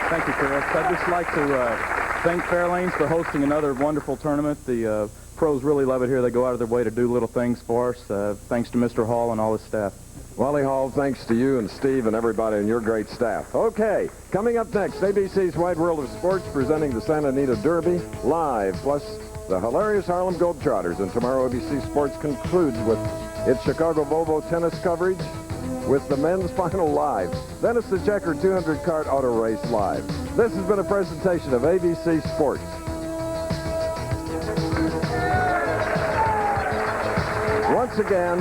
Thank you, Chris. I'd just like to thank Fairlanes for hosting another wonderful tournament. The pros really love it here. They go out of their way to do little things for us. Thanks to Mr. Hall and all his staff. Wally Hall, thanks to you and Steve and everybody and your great staff. Okay, coming up next, ABC's Wide World of Sports presenting the Santa Anita Derby live, plus the hilarious Harlem Globetrotters. And tomorrow, ABC Sports concludes with its Chicago Volvo tennis coverage with the men's final live. Then it's the Checker 200 kart auto race live. This has been a presentation of ABC Sports. Once again,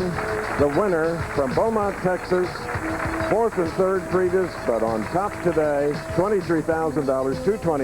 the winner from Beaumont, Texas, 4th and 3rd previous, but on top today, $23,000, $229.